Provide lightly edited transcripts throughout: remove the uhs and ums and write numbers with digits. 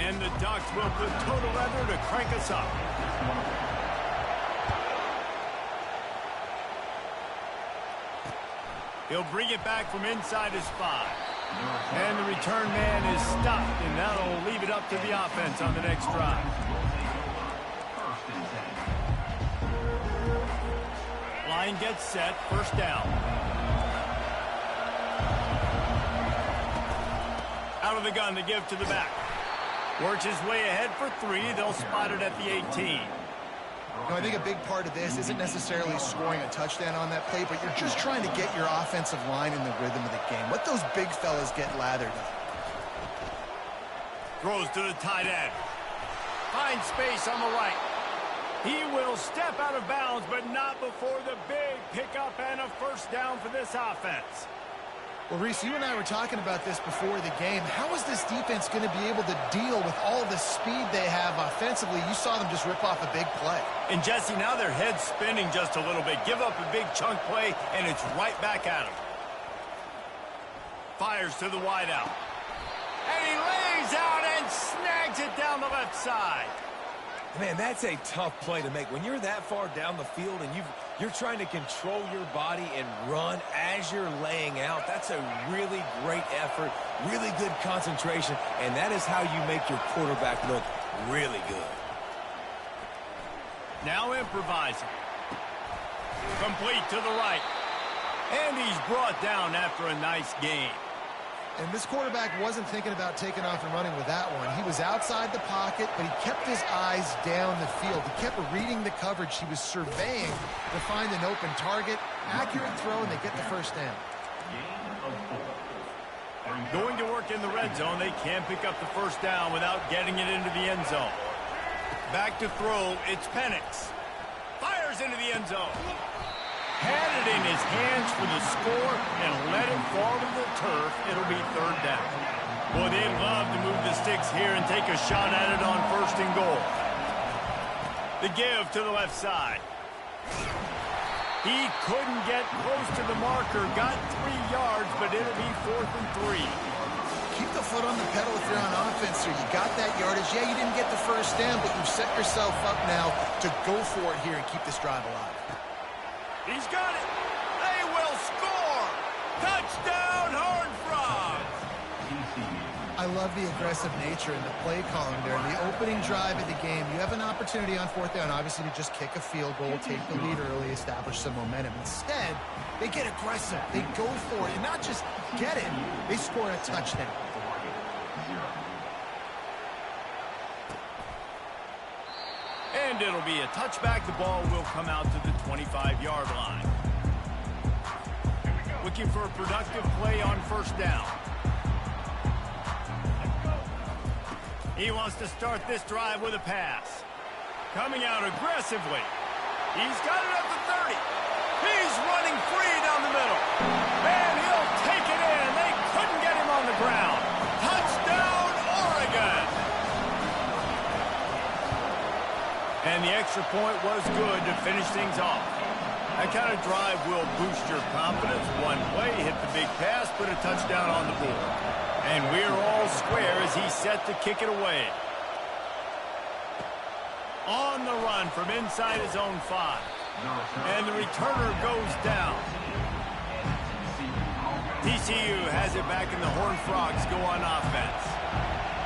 And the Ducks will put total leather to crank us up. He'll bring it back from inside his 5. And the return man is stopped, and that'll leave it up to the offense on the next drive. Line gets set, first down. Out of the gun to give to the back. Works his way ahead for 3. They'll spot it at the 18. I think a big part of this isn't necessarily scoring a touchdown on that play, but you're just trying to get your offensive line in the rhythm of the game. Let those big fellas get lathered up. Throws to the tight end. Finds space on the right. He will step out of bounds, but not before the big pickup and a first down for this offense. Well, Reese, you and I were talking about this before the game. How is this defense going to be able to deal with all the speed they have offensively? You saw them just rip off a big play. And, Jesse, now their head's spinning just a little bit. Give up a big chunk play, and it's right back at them. Fires to the wideout. And he lays out and snags it down the left side. Man, that's a tough play to make. When you're that far down the field and you're trying to control your body and run as you're laying out, that's a really great effort, really good concentration, and that is how you make your quarterback look really good. Now improvising. Complete to the right. And he's brought down after a nice gain. And this quarterback wasn't thinking about taking off and running with that one. He was outside the pocket, but he kept his eyes down the field. He kept reading the coverage. He was surveying to find an open target. Accurate throw, and they get the first down. Going to work in the red zone. They can't pick up the first down without getting it into the end zone. Back to throw. It's Penix. Fires into the end zone. Had it in his hands for the score and let it fall to the turf. It'll be third down. Boy, they'd love to move the sticks here and take a shot at it on first and goal. The give to the left side. He couldn't get close to the marker. Got 3 yards, but it'll be 4th and 3. Keep the foot on the pedal if you're on offense here. You got that yardage. Yeah, you didn't get the first down, but you've set yourself up now to go for it here and keep this drive alive. He's got it. They will score. Touchdown, Horned Frogs. I love the aggressive nature in the play calling there. The opening drive of the game, you have an opportunity on 4th down, obviously, to just kick a field goal, take the lead early, establish some momentum. Instead, they get aggressive. They go for it. And not just get it, they score a touchdown. And it'll be a touchback. The ball will come out to the 25-yard line. Looking for a productive play on first down. He wants to start this drive with a pass. Coming out aggressively. He's got it at the 30. He's running free down the middle. And he'll take it in. They couldn't get him on the ground. Touchdown, Oregon. And the extra point was good to finish things off. That kind of drive will boost your confidence. One play, hit the big pass, put a touchdown on the board. And we're all square as he's set to kick it away. On the run from inside his own 5. And the returner goes down. TCU has it back, and the Horned Frogs go on offense.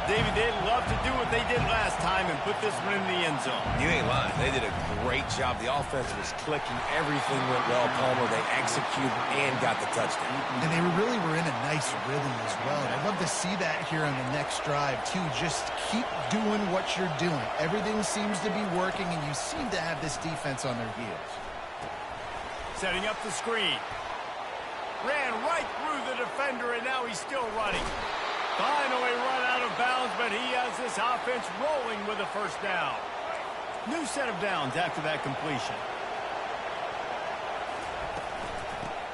David, they'd love to do what they did last time and put this one in the end zone. You ain't lying. They did a great job. The offense was clicking. Everything went well, Palmer. They executed and got the touchdown. And they really were in a nice rhythm as well. And I'd love to see that here on the next drive, too. Just keep doing what you're doing. Everything seems to be working, and you seem to have this defense on their heels. Setting up the screen. Ran right through the defender, and now he's still running. Finally run out of bounds, but he has this offense rolling with a first down. New set of downs after that completion.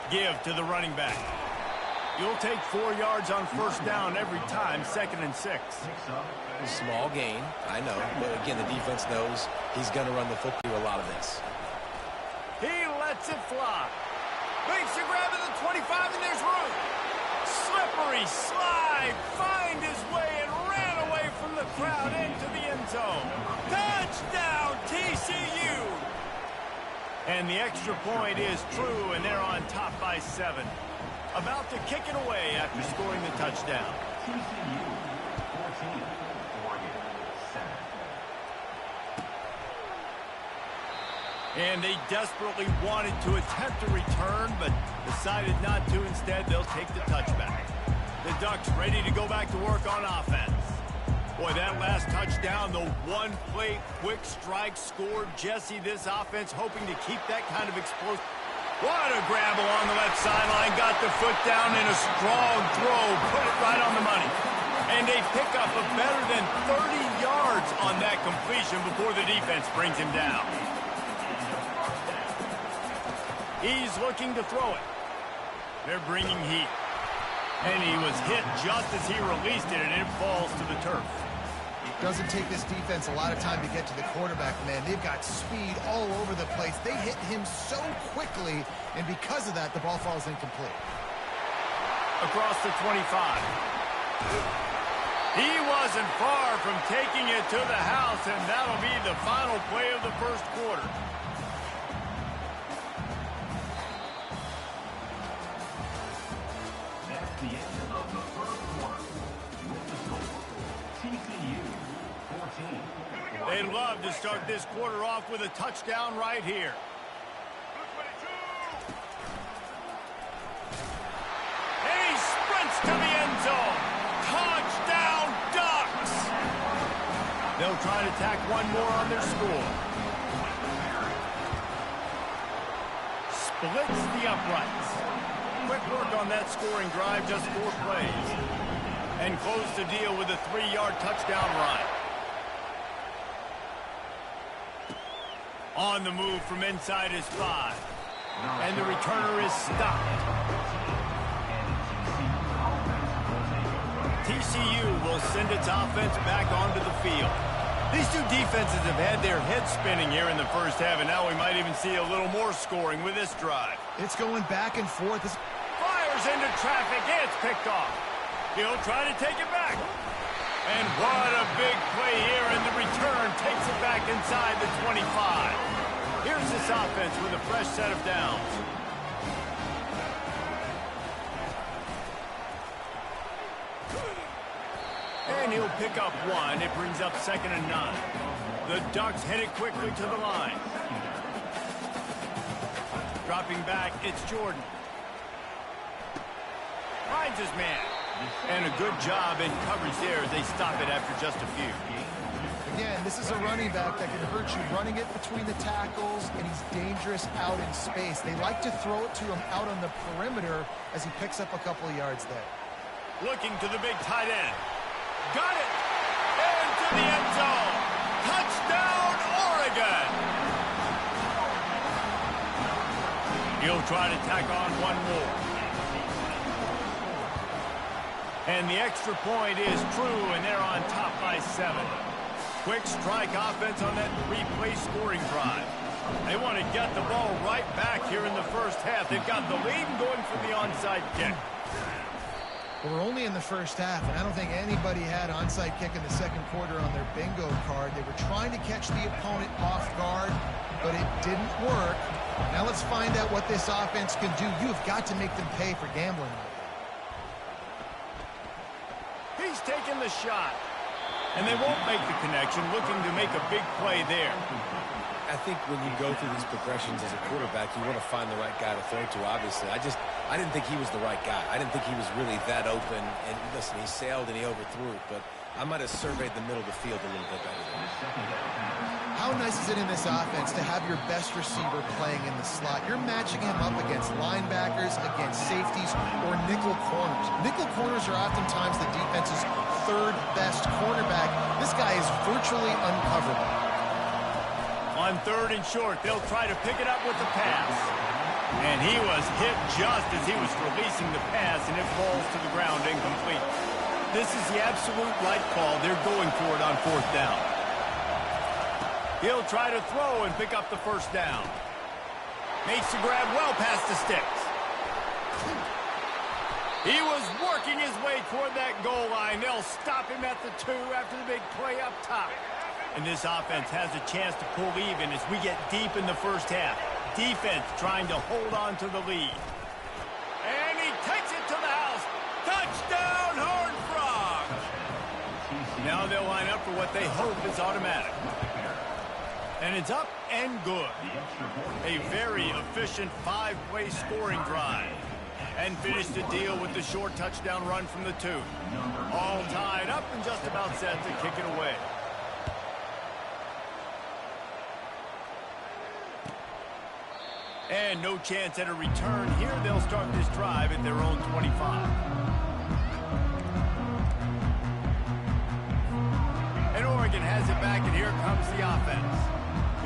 Give to the running back. You'll take 4 yards on first down every time, 2nd and 6. Small gain, I know. But again, the defense knows he's going to run the football through a lot of this. He lets it fly. Makes a grab at the 25, and there's room. Slippery slide, find his way, and ran away from the crowd end zone. Touchdown, TCU! And the extra point is true, and they're on top by 7. About to kick it away after scoring the touchdown. TCU 14, Oregon 7. And they desperately wanted to attempt a return, but decided not to. Instead, they'll take the touchback. The Ducks ready to go back to work on offense. Boy, that last touchdown, the one-play quick strike scored. Jesse, this offense hoping to keep that kind of explosive. What a grab along the left sideline. Got the foot down in a strong throw. Put it right on the money. And they pick up a better than 30 yards on that completion before the defense brings him down. He's looking to throw it. They're bringing heat. And he was hit just as he released it, and it falls to the turf. Doesn't take this defense a lot of time to get to the quarterback, man. They've got speed all over the place. They hit him so quickly, and because of that, the ball falls incomplete. Across the 25. He wasn't far from taking it to the house, and that'll be the final play of the first quarter. That's the end of the first quarter. With the score, TCU 14. They'd love to start this quarter off with a touchdown right here. And he sprints to the end zone. Touchdown, Ducks! They'll try to tack one more on their score. Splits the uprights. Quick work on that scoring drive, just 4 plays. And close the deal with a 3-yard touchdown run. On the move from inside his 5. And the returner is stopped. TCU will send its offense back onto the field. These two defenses have had their heads spinning here in the first half, and now we might even see a little more scoring with this drive. It's going back and forth. Fires into traffic. It's picked off. He'll try to take it back. And what a big play here, and the return takes it back inside the 25. Here's this offense with a fresh set of downs. And he'll pick up 1. It brings up 2nd and 9. The Ducks head it quickly to the line. Dropping back, it's Jordan. Finds his man. And a good job in coverage there as they stop it after just a few. Again, this is a running back that can hurt you running it between the tackles, and he's dangerous out in space. They like to throw it to him out on the perimeter as he picks up a couple of yards there. Looking to the big tight end. Got it! Into the end zone! Touchdown, Oregon! He'll try to tack on one more. And the extra point is true, and they're on top by 7. Quick strike offense on that 3-play scoring drive. They want to get the ball right back here in the first half. They've got the lead and going for the onside kick. Well, we're only in the first half, and I don't think anybody had onside kick in the second quarter on their bingo card. They were trying to catch the opponent off guard, but it didn't work. Now let's find out what this offense can do. You've got to make them pay for gambling. He's taking the shot. And they won't make the connection, looking to make a big play there. I think when you go through these progressions as a quarterback, you want to find the right guy to throw to, obviously. I didn't think he was the right guy. I didn't think he was really that open. And listen, he sailed and he overthrew it, but I might have surveyed the middle of the field a little bit better. How nice is it in this offense to have your best receiver playing in the slot? You're matching him up against linebackers, against safeties, or nickel corners. Nickel corners are oftentimes the defense's 3rd best cornerback. This guy is virtually uncoverable. On 3rd and short, they'll try to pick it up with the pass. And he was hit just as he was releasing the pass, and it falls to the ground incomplete. This is the absolute right call. They're going for it on 4th down. He'll try to throw and pick up the first down. Makes the grab well past the sticks. He was working his way toward that goal line. They'll stop him at the 2 after the big play up top. And this offense has a chance to pull even as we get deep in the first half. Defense trying to hold on to the lead. And he takes it to the house. Touchdown, Horned Frogs! Now they'll line up for what they hope is automatic. And it's up and good. A very efficient 5-play scoring drive. And finish the deal with the short touchdown run from the 2. All tied up and just about set to kick it away. And no chance at a return here. They'll start this drive at their own 25. And Oregon has it back, and here comes the offense.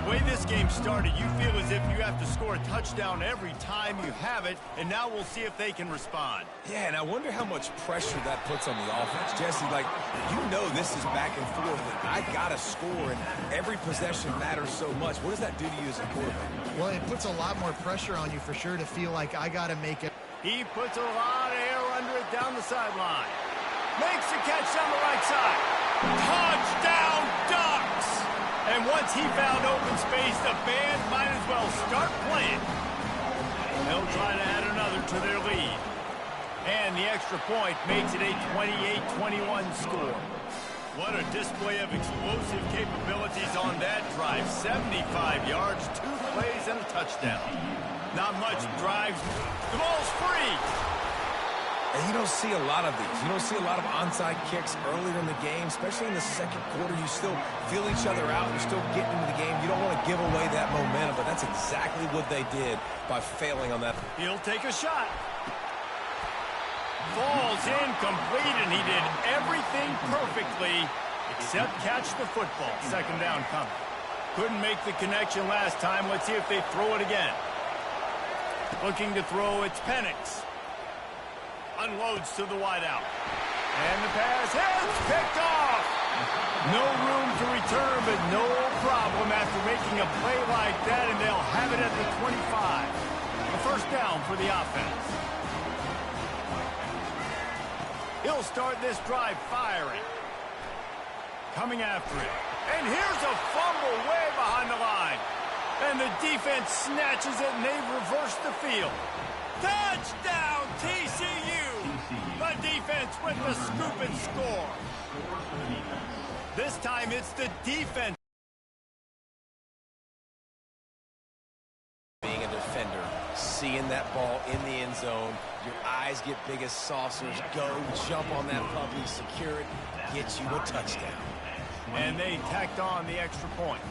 The way this game started, you feel as if you have to score a touchdown every time you have it, and now we'll see if they can respond. Yeah, and I wonder how much pressure that puts on the offense. Jesse, like, you know this is back and forth, and I got to score, and every possession matters so much. What does that do to you as a quarterback? Well, it puts a lot more pressure on you for sure to feel like I got to make it. He puts a lot of air under it down the sideline. Makes the catch on the right side. Touchdown, Ducks! And once he found open space, the band might as well start playing. They'll try to add another to their lead. And the extra point makes it a 28-21 score. What a display of explosive capabilities on that drive. 75 yards, 2 plays, and a touchdown. Not much drives. The ball's free. And you don't see a lot of these. You don't see a lot of onside kicks earlier in the game, especially in the second quarter. You still feel each other out. You're still getting into the game. You don't want to give away that momentum, but that's exactly what they did by failing on that. He'll take a shot. Falls incomplete, and he did everything perfectly except catch the football. Second down coming. Couldn't make the connection last time. Let's see if they throw it again. Looking to throw, it's Penix. Unloads to the wideout. And the pass is picked off. No room to return, but no problem after making a play like that, and they'll have it at the 25. A first down for the offense. He'll start this drive firing. Coming after it. And here's a fumble way behind the line. And the defense snatches it, and they've reversed the field. Touchdown, TCU! The defense with the scoop and score. This time it's the defense. Being a defender, seeing that ball in the end zone, your eyes get big as saucers. Go, jump on that puppy, secure it, get you a touchdown. And they tacked on the extra point.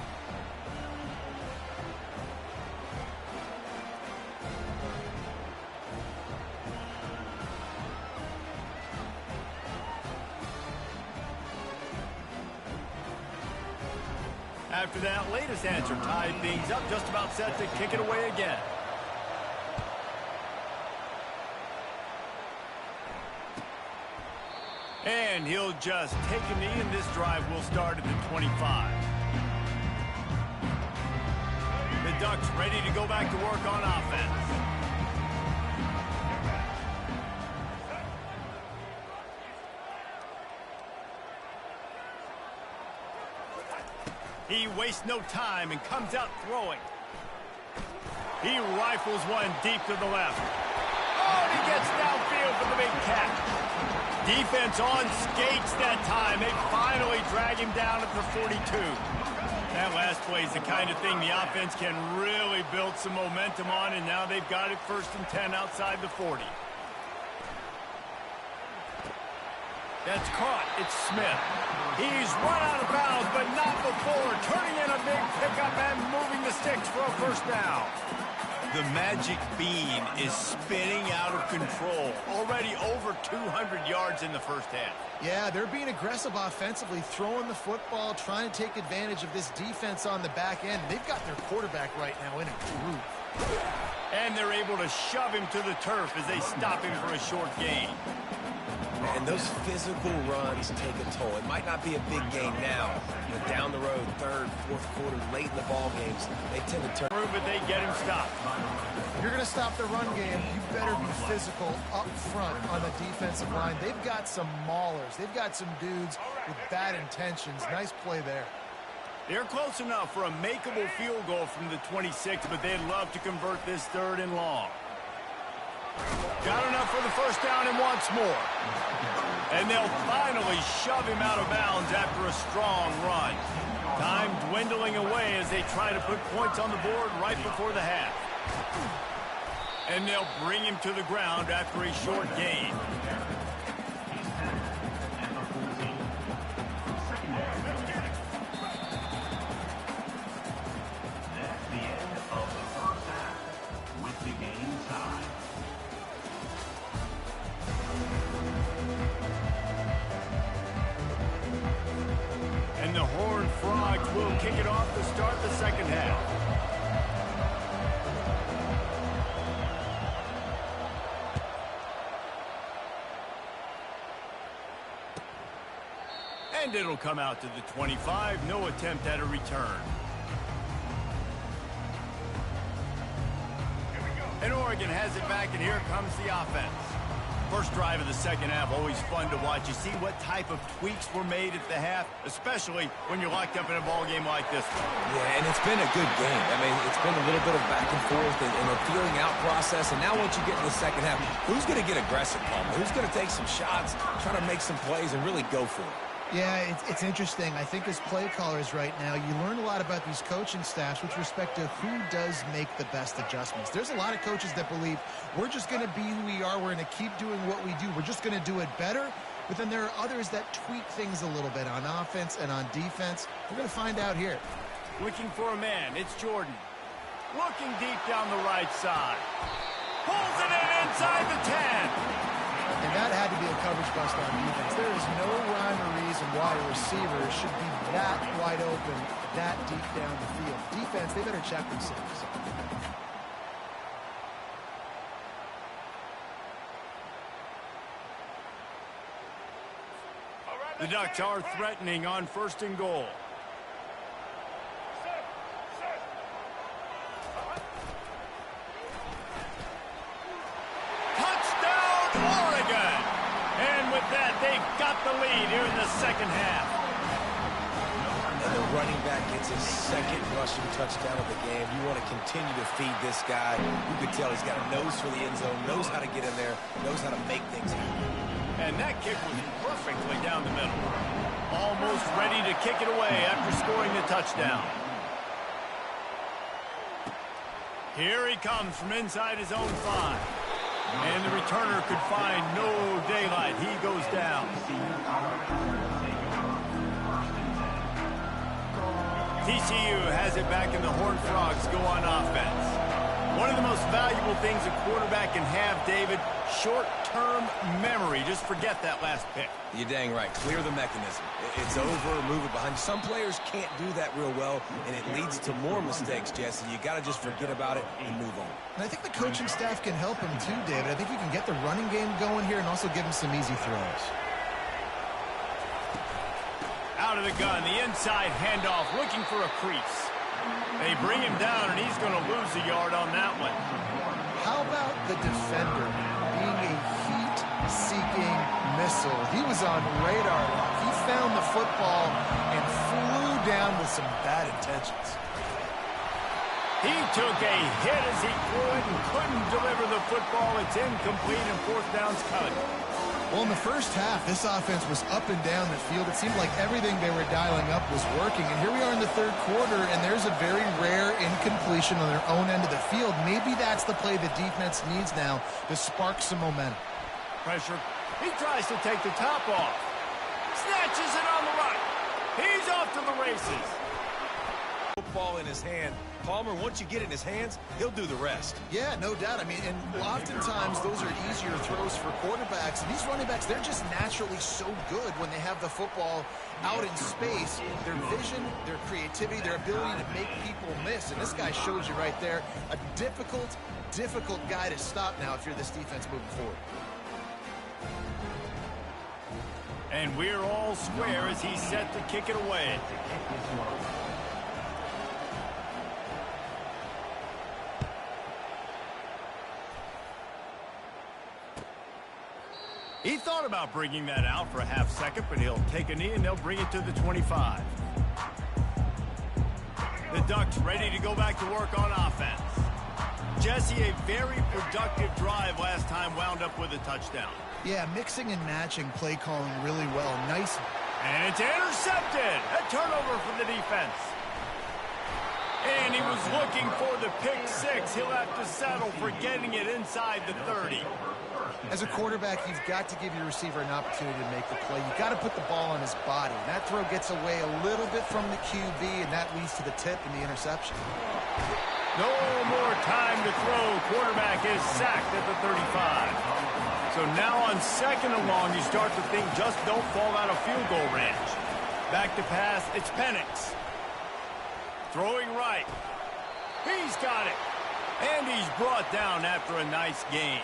After that latest answer tied things up, just about set to kick it away again. And he'll just take a knee, and this drive will start at the 25. The Ducks ready to go back to work on offense. He wastes no time and comes out throwing. He rifles one deep to the left. Oh, and he gets downfield for the big catch. Defense on skates that time. They finally drag him down at the 42. That last play is the kind of thing the offense can really build some momentum on, and now they've got it 1st and 10 outside the 40. That's caught. It's Smith. He's run out of bounds, but not before. Turning in a big pickup and moving the sticks for a first down. The magic bean is spinning out of control. Already over 200 yards in the first half. Yeah, they're being aggressive offensively, throwing the football, trying to take advantage of this defense on the back end. They've got their quarterback right now in a groove. And they're able to shove him to the turf as they stop him for a short gain. And those physical runs take a toll. It might not be a big gain now, but down the road, 3rd, 4th quarter, late in the ball games, they tend to turn. But they get him stopped. If you're going to stop the run game, you better be physical up front on the defensive line. They've got some maulers. They've got some dudes with bad intentions. Nice play there. They're close enough for a makeable field goal from the 26, but they'd love to convert this 3rd and long. Got enough for the first down and wants more. And they'll finally shove him out of bounds after a strong run. Time dwindling away as they try to put points on the board right before the half. And they'll bring him to the ground after a short gain. And the Horned Frogs will kick it off to start the second half. And it'll come out to the 25. No attempt at a return. And Oregon has it back, and here comes the offense. First drive of the second half, always fun to watch. You see what type of tweaks were made at the half, especially when you're locked up in a ball game like this one. Yeah, and it's been a good game. I mean, it's been a little bit of back and forth and a feeling out process. And now once you get in the second half, who's going to get aggressive, Palmer? Who's going to take some shots, try to make some plays, and really go for it? Yeah, it's interesting. I think as play callers right now, you learn a lot about these coaching staffs with respect to who does make the best adjustments. There's a lot of coaches that believe we're just going to be who we are. We're going to keep doing what we do. We're just going to do it better. But then there are others that tweak things a little bit on offense and on defense. We're going to find out here. Looking for a man. It's Jordan. Looking deep down the right side. Pulls it in inside the 10. And that had to be a coverage bust on defense. There is no rhyme or reason why a receiver should be that wide open, that deep down the field. Defense, they better check themselves. The Ducks are threatening on 1st and goal. They've got the lead here in the second half. And the running back gets his 2nd rushing touchdown of the game. You want to continue to feed this guy. You can tell he's got a nose for the end zone, knows how to get in there, knows how to make things happen. And that kick was perfectly down the middle. Almost ready to kick it away after scoring the touchdown. Here he comes from inside his own 5. And the returner could find no daylight. He goes down. TCU has it back, and the Horned Frogs go on offense. One of the most valuable things a quarterback can have, David, short-term memory. Just forget that last pick. You're dang right. Clear the mechanism. It's over, move it behind you. Some players can't do that real well, and it leads to more mistakes, Jesse. You got to just forget about it and move on. And I think the coaching staff can help him too, David. I think you can get the running game going here and also give him some easy throws. Out of the gun, the inside handoff, looking for a crease. They bring him down, and he's going to lose a yard on that one. How about the defender being a heat-seeking missile? He was on radar lock. He found the football and flew down with some bad intentions. He took a hit as he threw it and couldn't deliver the football. It's incomplete, and 4th down's coming. Well, in the first half, this offense was up and down the field. It seemed like everything they were dialing up was working. And here we are in the 3rd quarter, and there's a very rare incompletion on their own end of the field. Maybe that's the play the defense needs now to spark some momentum. Pressure. He tries to take the top off. Snatches it on the right. He's off to the races. Football in his hand. Palmer, once you get it in his hands, he'll do the rest. Yeah, no doubt. I mean, and oftentimes those are easier throws for quarterbacks. And these running backs, they're just naturally so good when they have the football out in space. Their vision, their creativity, their ability to make people miss. And this guy shows you right there, a difficult guy to stop now if you're this defense moving forward. And we're all square as he's set to kick it away. He thought about bringing that out for a half second, but he'll take a knee and they'll bring it to the 25. The Ducks ready to go back to work on offense. Jesse, a very productive drive last time wound up with a touchdown. Yeah, mixing and matching play calling really well. Nice. And it's intercepted. A turnover for the defense. And he was looking for the pick six. He'll have to settle for getting it inside the 30. As a quarterback, you've got to give your receiver an opportunity to make the play. You've got to put the ball on his body. And that throw gets away a little bit from the QB, and that leads to the tip and the interception. No more time to throw. Quarterback is sacked at the 35. So now on second and long, you start to think just don't fall out of field goal range. Back to pass, it's Penix. Throwing right. He's got it. And he's brought down after a nice game.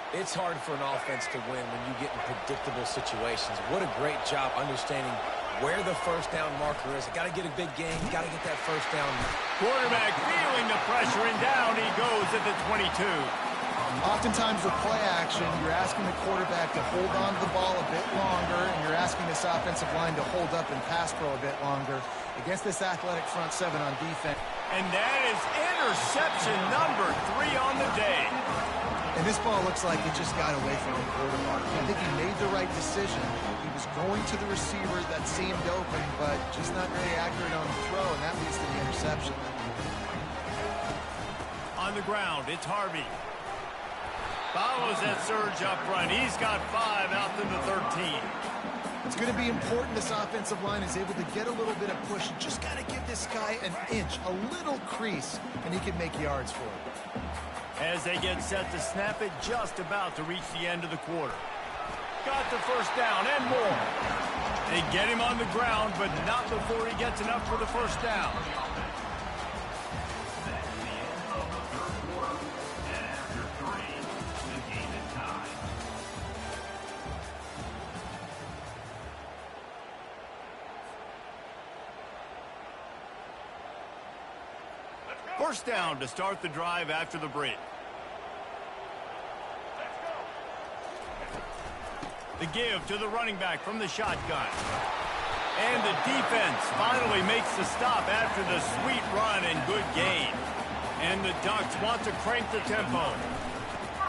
It's hard for an offense to win when you get in predictable situations. What a great job understanding where the first down marker is. Got to get a big gain. Got to get that first down. Quarterback feeling the pressure, and down he goes at the 22. Oftentimes with play action, you're asking the quarterback to hold on to the ball a bit longer, and you're asking this offensive line to hold up and pass pro a bit longer against this athletic front seven on defense. And that is interception number 3 on the day. And this ball looks like it just got away from the quarterback. I think he made the right decision. He was going to the receiver that seemed open, but just not very accurate on the throw, and that leads to the interception. On the ground, it's Harvey. Follows that surge up front. He's got 5 out to the 13. It's going to be important this offensive line is able to get a little bit of push. You just got to give this guy an inch, a little crease, and he can make yards for it. As they get set to snap it, just about to reach the end of the quarter. Got the first down and more. They get him on the ground, but not before he gets enough for the first down. First down to start the drive after the break. The give to the running back from the shotgun. And the defense finally makes the stop after the sweet run and good gain. And the Ducks want to crank the tempo.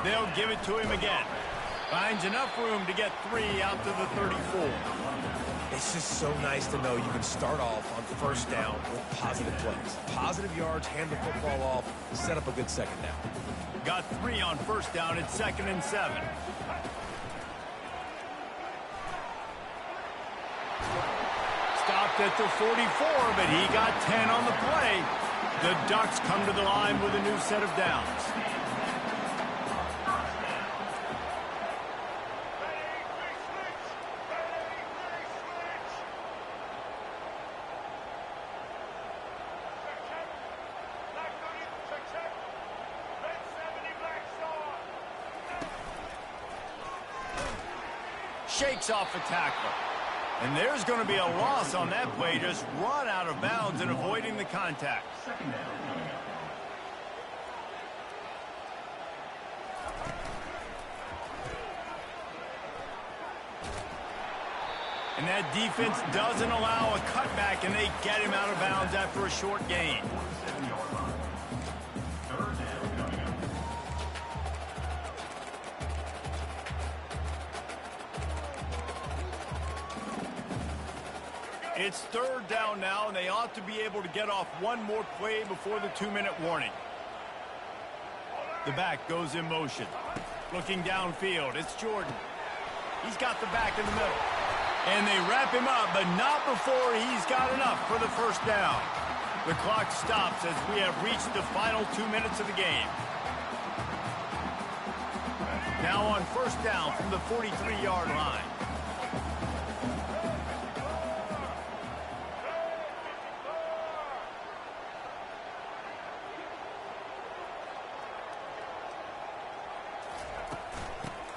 They'll give it to him again. Finds enough room to get 3 out to the 34. It's just so nice to know you can start off on first down with positive plays. Positive yards, hand the football off, set up a good second down. Got 3 on first down at 2nd and 7. Stopped at the 44, but he got 10 on the play. The Ducks come to the line with a new set of downs. Shakes off the tackler. And there's going to be a loss on that play. Just run out of bounds and avoiding the contact. And that defense doesn't allow a cutback, and they get him out of bounds after a short gain. It's 3rd down now, and they ought to be able to get off one more play before the 2-minute warning. The back goes in motion. Looking downfield, it's Jordan. He's got the back in the middle. And they wrap him up, but not before he's got enough for the first down. The clock stops as we have reached the final 2 minutes of the game. Now on first down from the 43-yard line.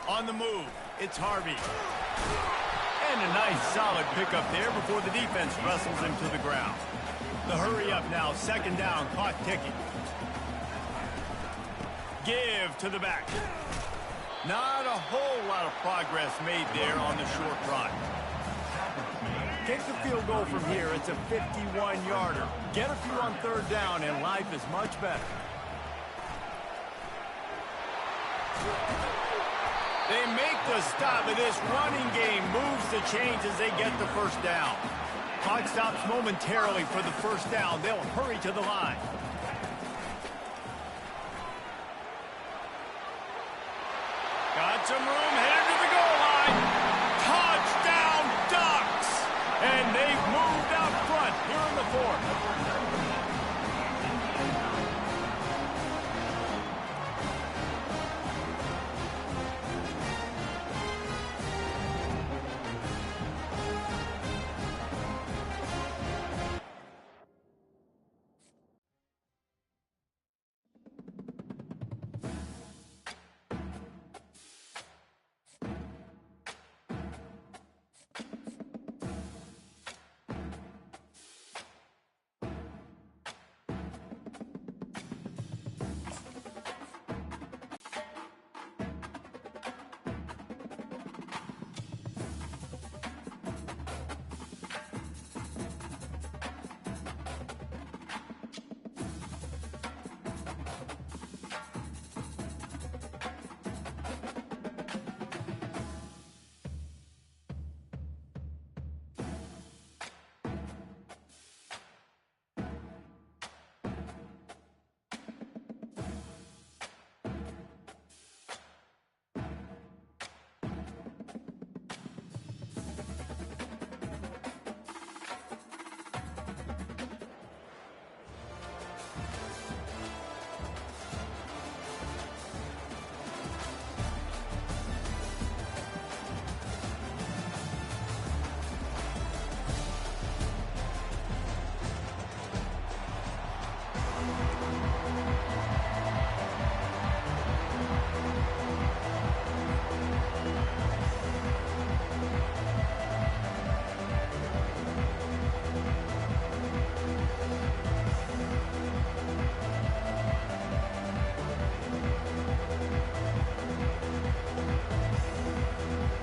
On the move, it's Harvey. And a nice solid pickup there before the defense wrestles him to the ground. The hurry up now, 2nd down, clock ticking. Give to the back. Not a whole lot of progress made there on the short run. Kick the field goal from here. It's a 51-yarder. Get a few on third down, and life is much better. They make the stop, and this running game moves the chains as they get the first down. Clock stops momentarily for the first down. They'll hurry to the line. Got some room, headed to the goal line. Touchdown, Ducks! And they've moved out front here in the fourth.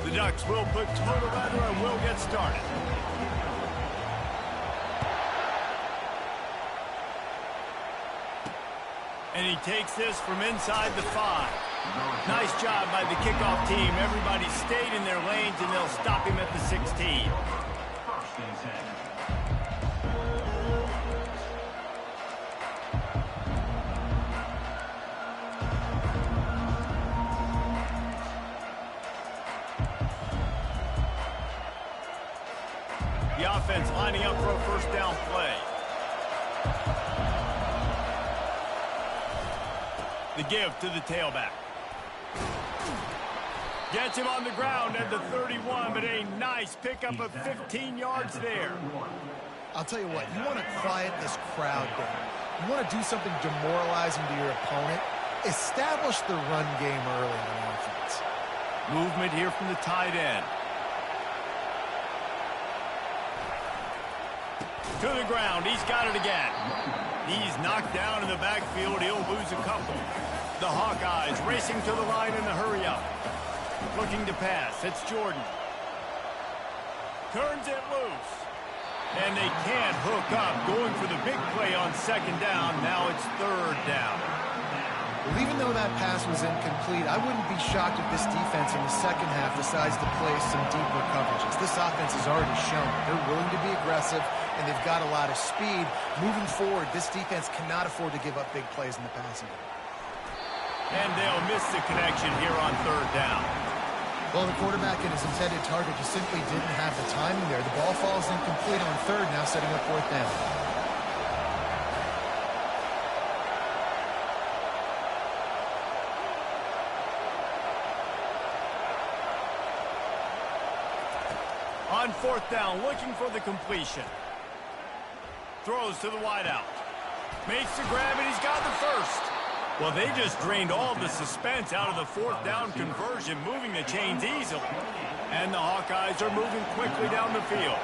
The Ducks will put total weather and will get started. And he takes this from inside the 5. Nice job by the kickoff team. Everybody stayed in their lanes, and they'll stop him at the 16. First and 10. The offense lining up for a first down play. The give to the tailback. Gets him on the ground at the 31, but a nice pickup of 15 yards there. I'll tell you what, you want to quiet this crowd down. You want to do something demoralizing to your opponent. Establish the run game early on offense. Movement here from the tight end. To the ground. He's got it again. He's knocked down in the backfield. He'll lose a couple. The Hawkeyes racing to the line in a hurry up. Looking to pass. It's Jordan. Turns it loose. And they can't hook up. Going for the big play on second down. Now it's third down. Well, even though that pass was incomplete, I wouldn't be shocked if this defense in the second half decides to play some deeper coverages. This offense has already shown they're willing to be aggressive, and they've got a lot of speed. Moving forward, this defense cannot afford to give up big plays in the passing game. And they'll miss the connection here on third down. Well, the quarterback and his intended target just simply didn't have the timing there. The ball falls incomplete on third, now setting up fourth down. On fourth down, looking for the completion. Throws to the wideout. Makes the grab, and he's got the first. Well, they just drained all the suspense out of the fourth down conversion, moving the chains easily. And the Hawkeyes are moving quickly down the field.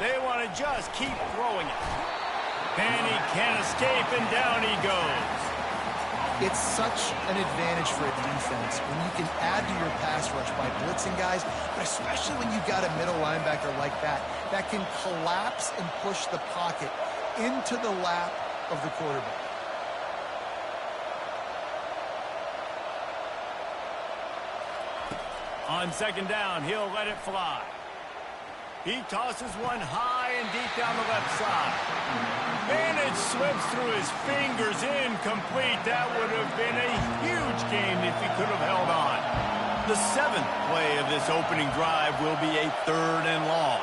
They want to just keep throwing it. And he can't escape, and down he goes. It's such an advantage for a defense when you can add to your pass rush by blitzing guys, but especially when you've got a middle linebacker like that can collapse and push the pocket into the lap of the quarterback. On second down, he'll let it fly. He tosses one high and deep down the left side. And it slips through his fingers, incomplete. That would have been a huge gain if he could have held on. The 7th play of this opening drive will be a 3rd and long.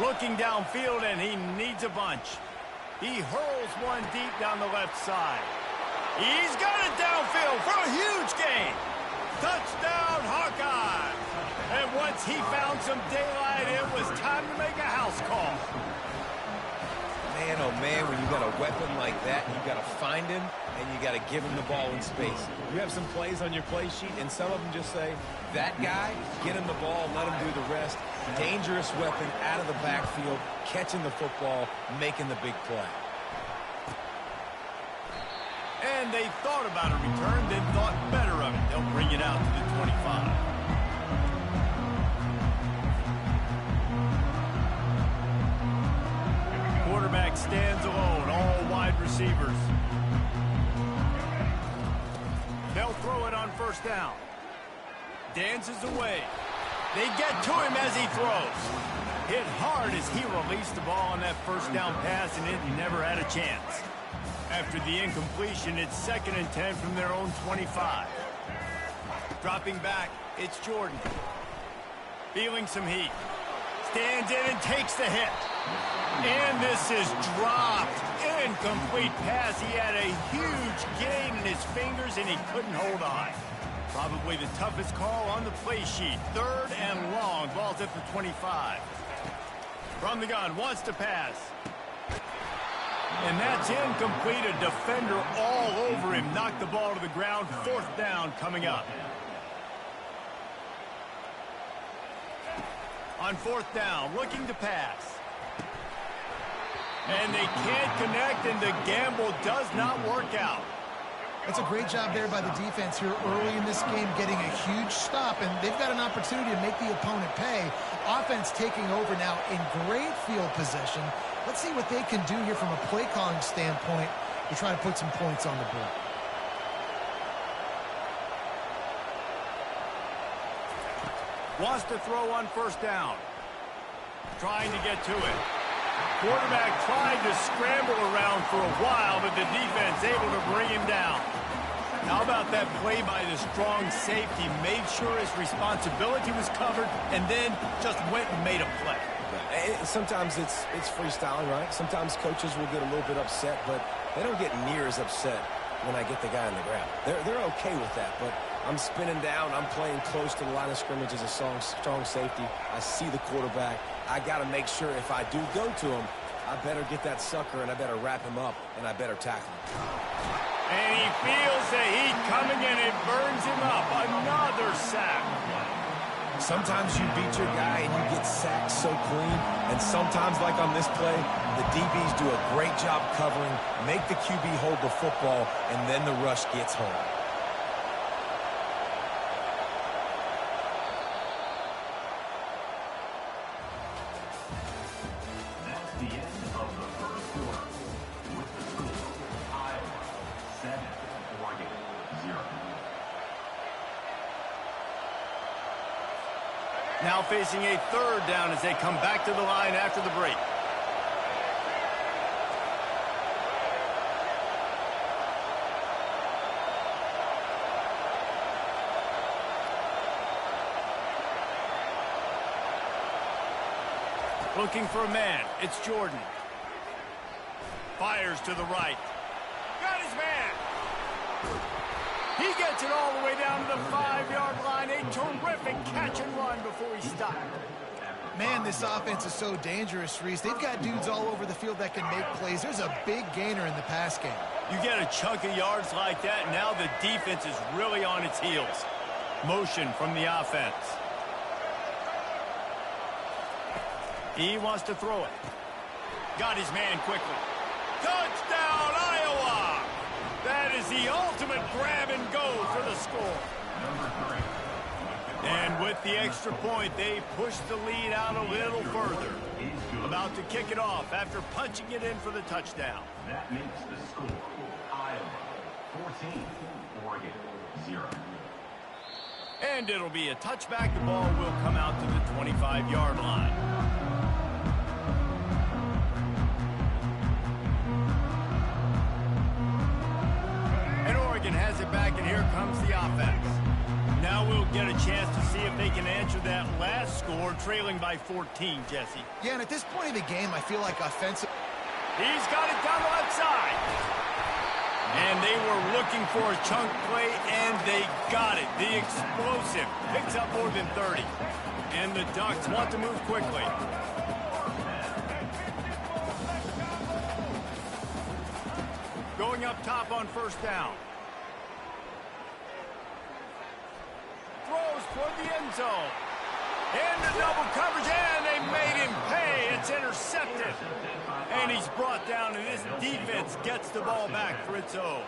Looking downfield, and he needs a bunch. He hurls one deep down the left side. He's got it downfield for a huge gain. Touchdown, Hawkeye. And once he found some daylight, it was time to make a house call. Man, oh man, when you got a weapon like that, you got to find him, and you got to give him the ball in space. You have some plays on your play sheet, and some of them just say, that guy, get him the ball, let him do the rest. Dangerous weapon out of the backfield, catching the football, making the big play. And they thought about a return, then thought better of it. They'll bring it out to the 25. Quarterback stands alone, all wide receivers. They'll throw it on first down. Dances away. They get to him as he throws. Hit hard as he released the ball on that first down pass, and it never had a chance. After the incompletion, it's 2nd and 10 from their own 25. Dropping back, it's Jordan. Feeling some heat. Stands in and takes the hit. And this is dropped. Incomplete pass. He had a huge gain in his fingers, and he couldn't hold on. Probably the toughest call on the play sheet. 3rd and long. Ball's at the 25. From the gun, wants to pass. And that's incomplete. A defender all over him. Knocked the ball to the ground. 4th down coming up. On 4th down, looking to pass. And they can't connect, and the gamble does not work out. That's a great job there by the defense here early in this game, getting a huge stop, and they've got an opportunity to make the opponent pay. Offense taking over now in great field position. Let's see what they can do here from a play calling standpoint to try to put some points on the board. Wants to throw on first down. Trying to get to it. Quarterback tried to scramble around for a while, but the defense able to bring him down. How about that play by the strong safety? Made sure his responsibility was covered and then just went and made a play. Sometimes it's freestyling, right? Sometimes coaches will get a little bit upset, but they don't get near as upset when I get the guy on the ground. They're okay with that, but I'm spinning down. I'm playing close to the line of scrimmage as a strong safety. I see the quarterback. I got to make sure if I do go to him, I better get that sucker, and I better wrap him up, and I better tackle him. And he feels the heat coming, and it burns him up. Another sack. Sometimes you beat your guy and you get sacked so clean, and sometimes, like on this play, the DBs do a great job covering, make the QB hold the football, and then the rush gets home. That's the end of the first quarter. With the score, Iowa 7, Oregon 0. Now facing a 3rd down as they come back to the line after the break. Looking for a man. It's Jordan. Fires to the right. Got his man. He gets it all the way down to the 5-yard line. A terrific catch and run before he stopped. Man, this offense is so dangerous, Reese. They've got dudes all over the field that can make plays. There's a big gainer in the pass game. You get a chunk of yards like that, and now the defense is really on its heels. Motion from the offense. He wants to throw it. Got his man quickly. Touchdown, Iowa! That is the ultimate grab and go for the score. And with the extra point, they push the lead out a little further. About to kick it off after punching it in for the touchdown. That makes the score Iowa 14, Oregon 0. And it'll be a touchback. The ball will come out to the 25-yard line. And Oregon has it back, and here comes the offense. Now we'll get a chance to see if they can answer that last score, trailing by 14, Jesse. Yeah, and at this point of the game, I feel like offensive... He's got it down the left side. And they were looking for a chunk play, and they got it. The explosive picks up more than 30. And the Ducks want to move quickly. Going up top on first down. Throws for the end zone. Into double coverage, and they made him pay. It's intercepted. And he's brought down, and this defense gets the ball back for its own.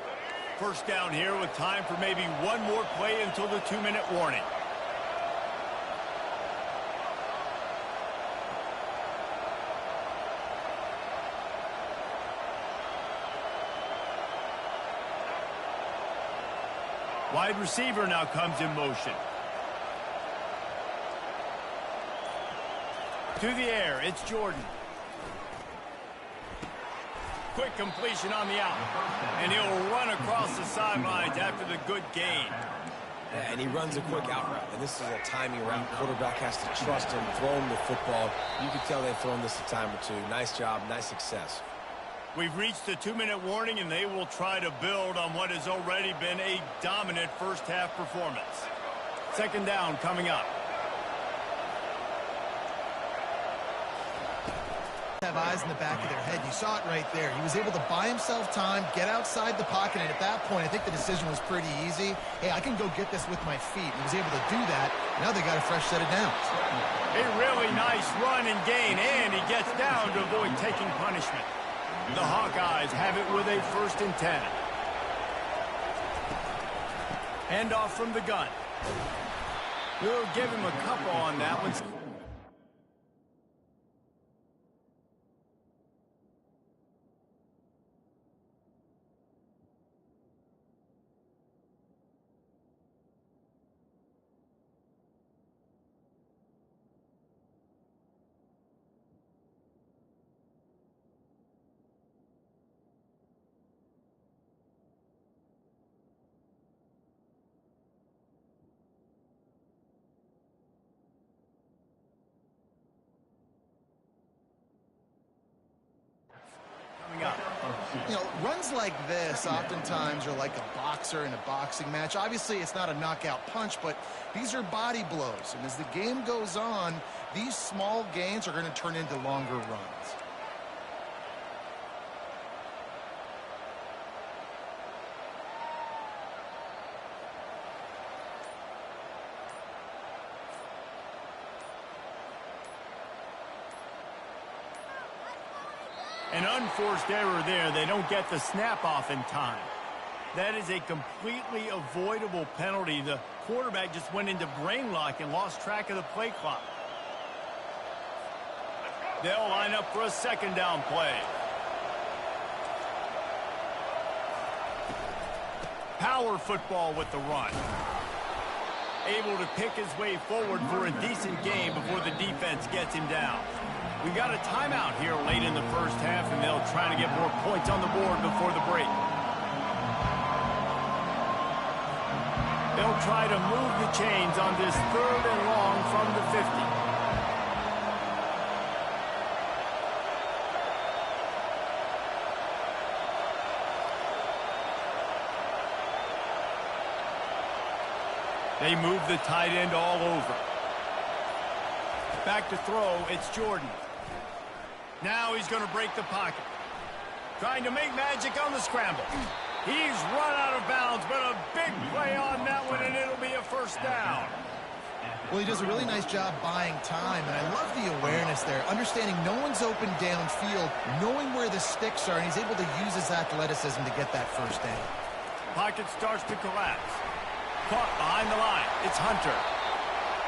First down here with time for maybe one more play until the 2-minute warning. Wide receiver now comes in motion. To the air, it's Jordan. Quick completion on the out. And he'll run across the sidelines after the good gain. Yeah, and he runs a quick out route. And this is a timing route. Quarterback has to trust him, throw him the football. You can tell they've thrown this a time or two. Nice job, nice success. We've reached the 2-minute warning, and they will try to build on what has already been a dominant first-half performance. Second down coming up. Have eyes in the back of their head. You saw it right there. He was able to buy himself time, get outside the pocket, and at that point, I think the decision was pretty easy. Hey, I can go get this with my feet. He was able to do that. Now they got a fresh set of downs. A really nice run and gain, and he gets down to avoid taking punishment. The Hawkeyes have it with a 1st and 10. Handoff from the gun. We'll give him a couple on that one. You know, runs like this oftentimes are like a boxer in a boxing match. Obviously, it's not a knockout punch, but these are body blows. And as the game goes on, these small gains are going to turn into longer runs. An unforced error there. They don't get the snap off in time. That is a completely avoidable penalty. The quarterback just went into brain lock and lost track of the play clock. They'll line up for a second down play. Power football with the run. Able to pick his way forward for a decent game before the defense gets him down. We got a timeout here late in the first half, and they'll try to get more points on the board before the break. They'll try to move the chains on this 3rd and long from the 50. They move the tight end all over. Back to throw, it's Jordan. Now he's going to break the pocket. Trying to make magic on the scramble. He's run out of bounds, but a big play on that one, and it'll be a first down. Well, he does a really nice job buying time, and I love the awareness there, understanding no one's open downfield, knowing where the sticks are, and he's able to use his athleticism to get that first down. Pocket starts to collapse. Caught behind the line. It's Hunter.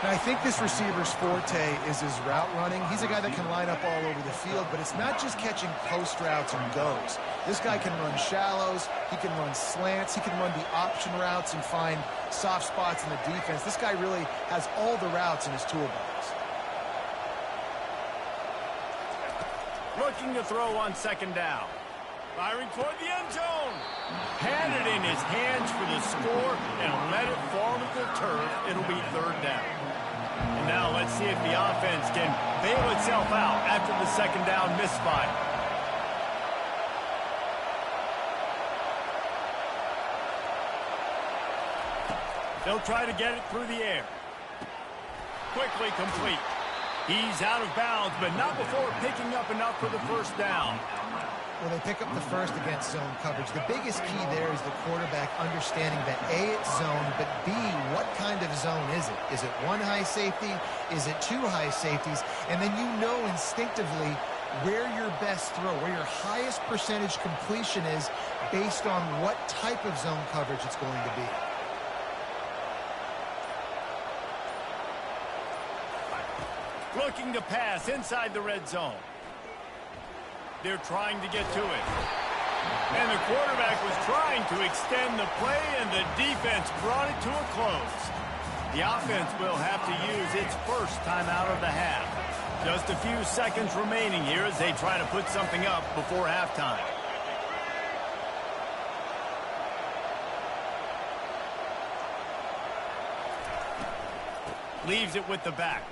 Now, I think this receiver's forte is his route running. He's a guy that can line up all over the field, but it's not just catching post routes and goes. This guy can run shallows, he can run slants, he can run the option routes and find soft spots in the defense. This guy really has all the routes in his toolbox. Looking to throw on second down. Firing toward the end zone. Had it in his hands for the score and let it fall to the turf. It'll be third down. And now let's see if the offense can bail itself out after the second down misfire. They'll try to get it through the air. Quickly complete. He's out of bounds, but not before picking up enough for the first down. Well, they pick up the first against zone coverage. The biggest key there is the quarterback understanding that A, it's zone, but B, what kind of zone is it? Is it one high safety? Is it two high safeties? And then you know instinctively where your best throw, where your highest percentage completion is based on what type of zone coverage it's going to be. Looking to pass inside the red zone. They're trying to get to it. And the quarterback was trying to extend the play, and the defense brought it to a close. The offense will have to use its first timeout of the half. Just a few seconds remaining here as they try to put something up before halftime. Leaves it with the back.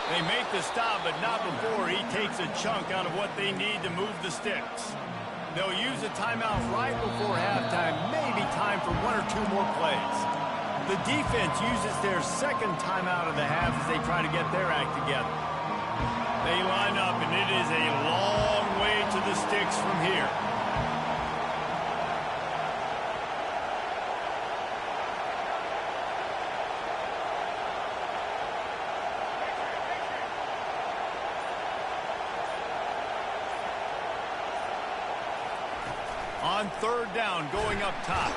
They make the stop, but not before he takes a chunk out of what they need to move the sticks. They'll use a timeout right before halftime, maybe time for one or two more plays. The defense uses their second timeout of the half as they try to get their act together. They line up, and it is a long way to the sticks from here. On third down, going up top.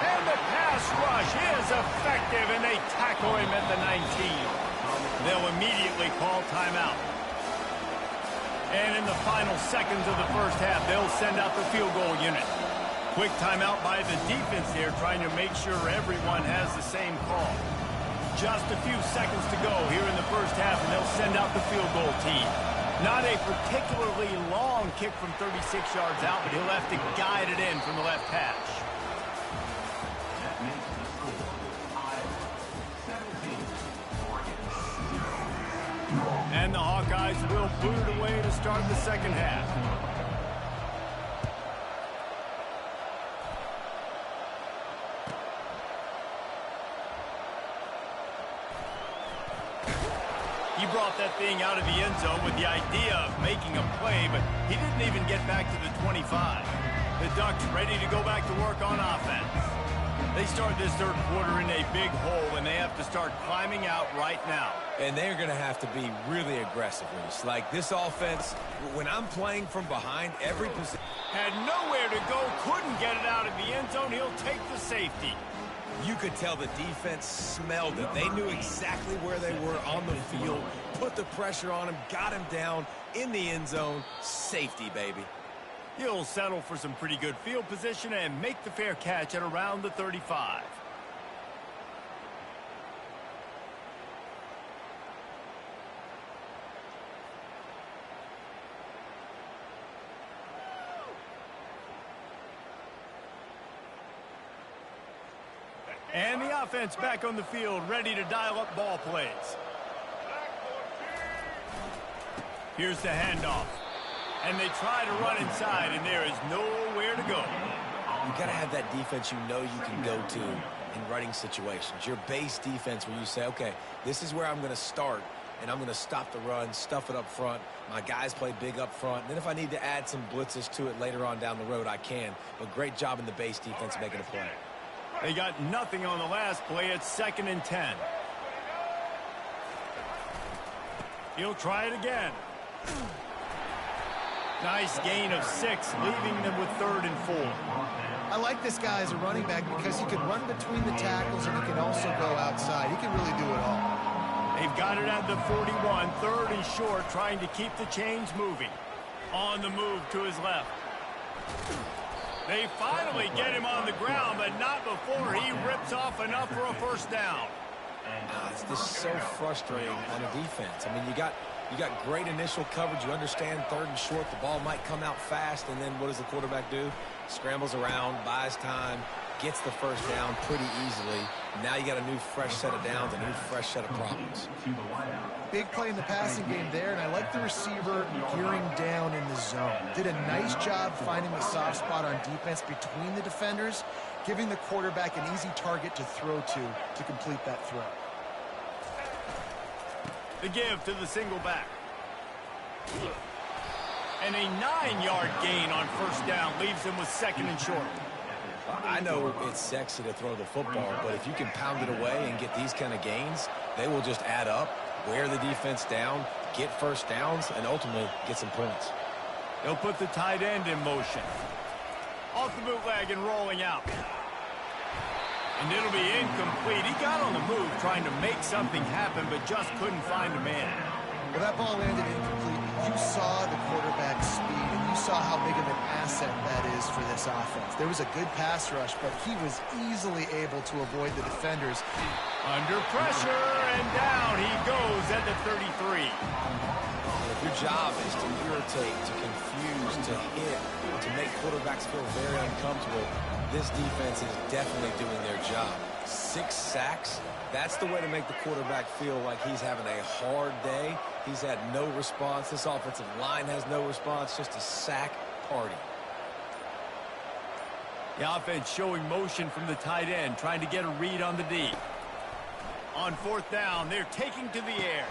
And the pass rush is effective, and they tackle him at the 19. They'll immediately call timeout. And in the final seconds of the first half, they'll send out the field goal unit. Quick timeout by the defense here, trying to make sure everyone has the same call. Just a few seconds to go here in the first half, and they'll send out the field goal team. Not a particularly long kick from 36 yards out, but he'll have to guide it in from the left hash. That makes the score Iowa 17, Oregon 0. And the Hawkeyes will boot it away to start the second half. He brought that thing out of the end zone with the idea of making a play, but he didn't even get back to the 25. The Ducks ready to go back to work on offense. They start this third quarter in a big hole, and they have to start climbing out right now. And they're going to have to be really aggressive. Like this offense, when I'm playing from behind, every position had nowhere to go, couldn't get it out of the end zone. He'll take the safety. You could tell the defense smelled it. They knew exactly where they were on the field, put the pressure on him, got him down in the end zone. Safety, baby. He'll settle for some pretty good field position and make the fair catch at around the 35. And the offense back on the field, ready to dial up ball plays. Here's the handoff. And they try to run inside, and there is nowhere to go. You got to have that defense you know you can go to. in running situations. Your base defense where you say, okay, this is where I'm going to start, and I'm going to stop the run, stuff it up front. My guys play big up front. And then if I need to add some blitzes to it later on down the road, I can. But great job in the base defense making a play. They got nothing on the last play. It's 2nd and 10. He'll try it again. Nice gain of 6, leaving them with 3rd and 4. I like this guy as a running back because he can run between the tackles and he can also go outside. He can really do it all. They've got it at the 41, 3rd and short, trying to keep the chains moving. On the move to his left. They finally get him on the ground, but not before he rips off enough for a 1st down. It's just so frustrating on the defense. I mean, you got great initial coverage. You understand 3rd and short. The ball might come out fast, and then what does the quarterback do? Scrambles around, buys time, gets the 1st down pretty easily. Now you got a new fresh set of downs, a new fresh set of problems. Big play in the passing game there, and I like the receiver gearing down in the zone. Did a nice job finding the soft spot on defense between the defenders, giving the quarterback an easy target to throw to complete that throw. The give to the single back. And a 9-yard gain on 1st down leaves him with 2nd and short. I know it's sexy to throw the football, but if you can pound it away and get these kind of gains, they will just add up, wear the defense down, get 1st downs, and ultimately get some points. They'll put the tight end in motion. Off the bootleg and rolling out. And it'll be incomplete. He got on the move trying to make something happen, but just couldn't find a man. Well, that ball landed incomplete. You saw the quarterback's speed, and you saw how big of an asset that is for this offense. There was a good pass rush, but he was easily able to avoid the defenders. Under pressure, and down he goes at the 33. If your job is to irritate, to confuse, to hit, to make quarterbacks feel very uncomfortable, this defense is definitely doing their job. 6 sacks, that's the way to make the quarterback feel like he's having a hard day. He's had no response. This offensive line has no response, just a sack party. The offense showing motion from the tight end, trying to get a read on the D. On 4th down, they're taking to the air.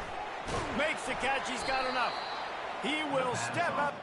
Makes the catch, he's got enough. He will step up.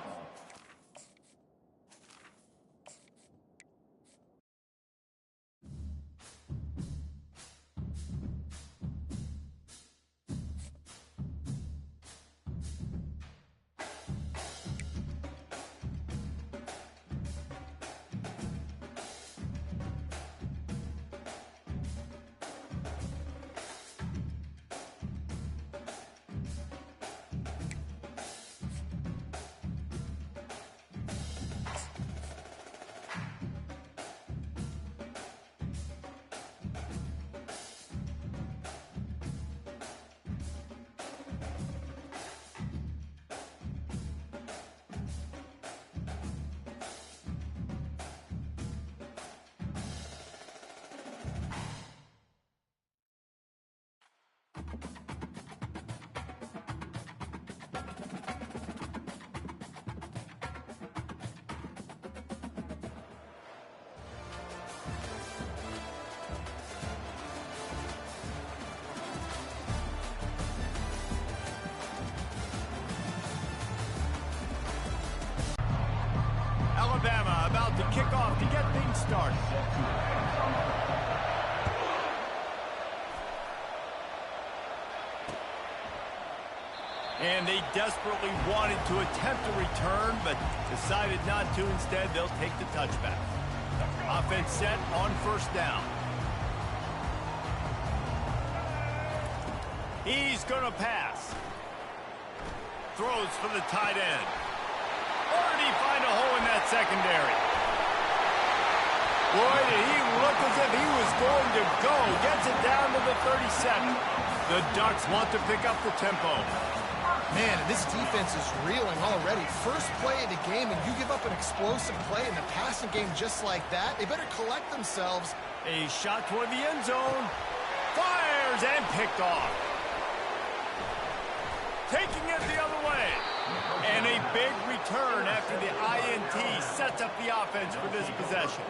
Alabama about to kick off to get things started. And they desperately wanted to attempt a return, but decided not to. Instead, they'll take the touchback. Offense set on 1st down. He's going to pass. Throws for the tight end. Or did he find a hole in that secondary? Boy, did he look as if he was going to go. Gets it down to the 37. The Ducks want to pick up the tempo. Man, this defense is reeling already. First play of the game, and you give up an explosive play in the passing game just like that. They better collect themselves. A shot toward the end zone. Fires and picked off. Taking it the other way. And a big return after the INT sets up the offense for this possession.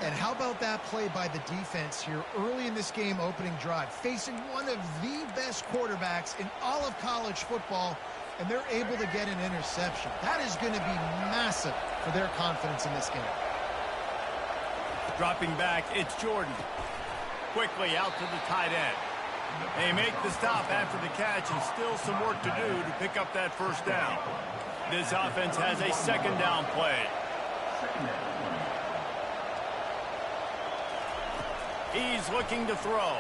And how about that play by the defense here early in this game opening drive, facing one of the best quarterbacks in all of college football, and they're able to get an interception. That is going to be massive for their confidence in this game. Dropping back, it's Jordan. Quickly out to the tight end. They make the stop after the catch, and still some work to do to pick up that first down. This offense has a second down play. He's looking to throw.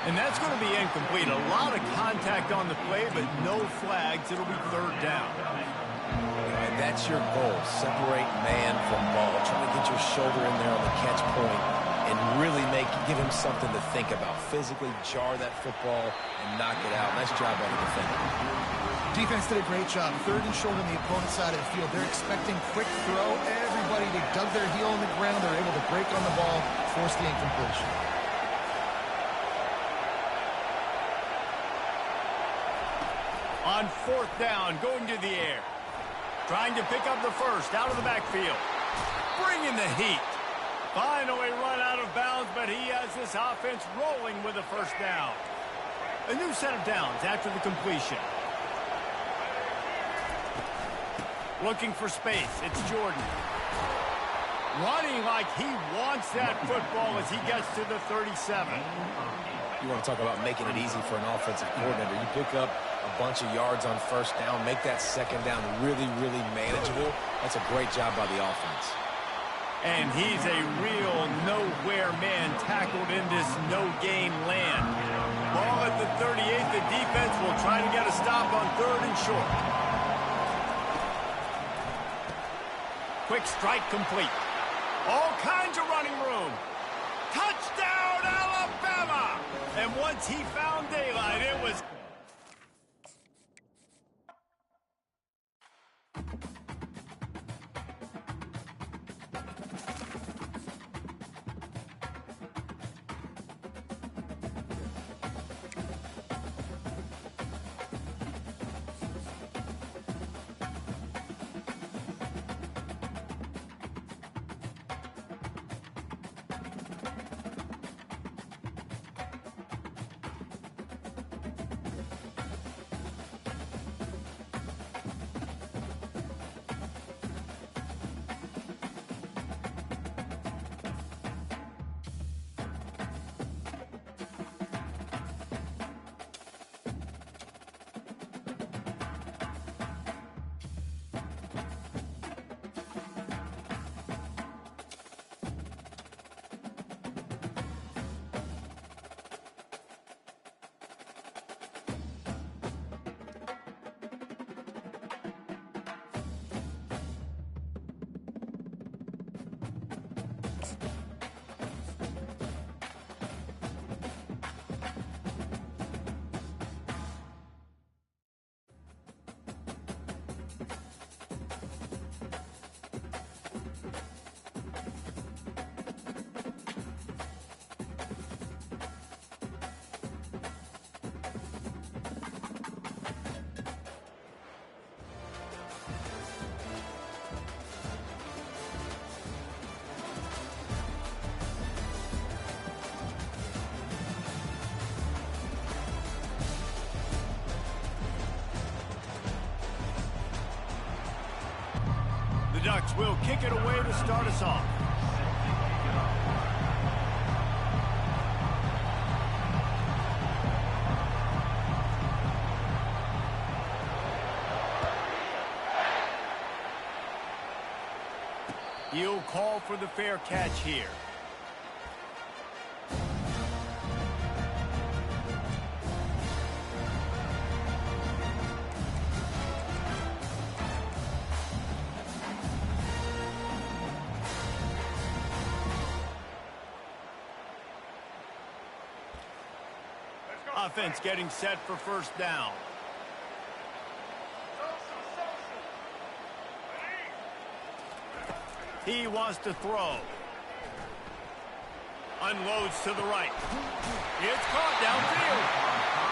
And that's going to be incomplete. A lot of contact on the play, but no flags. It'll be third down. And that's your goal. Separate man from ball. Try to get your shoulder in there on the catch point and really give him something to think about. Physically jar that football and knock it out. Nice job by the defender. Defense did a great job. Third and short on the opponent's side of the field. They're expecting quick throw. Everybody, they dug their heel on the ground. They're able to break on the ball, force the incompletion. On fourth down, going to the air. Trying to pick up the first out of the backfield. Bringing the heat. Finally run out of bounds, but he has this offense rolling with a first down. A new set of downs after the completion. Looking for space, it's Jordan. Running like he wants that football as he gets to the 37. You want to talk about making it easy for an offensive coordinator. You pick up a bunch of yards on first down, make that second down really, really manageable. That's a great job by the offense. And he's a real nowhere man tackled in this no-gain land. Ball at the 38. The defense will try to get a stop on third and short. Quick strike complete. All kinds of running room. Touchdown, Alabama! And once he found daylight, it was... The Ducks will kick it away to start us off. He'll call for the fair catch here. Offense getting set for first down. He wants to throw. Unloads to the right. It's caught downfield.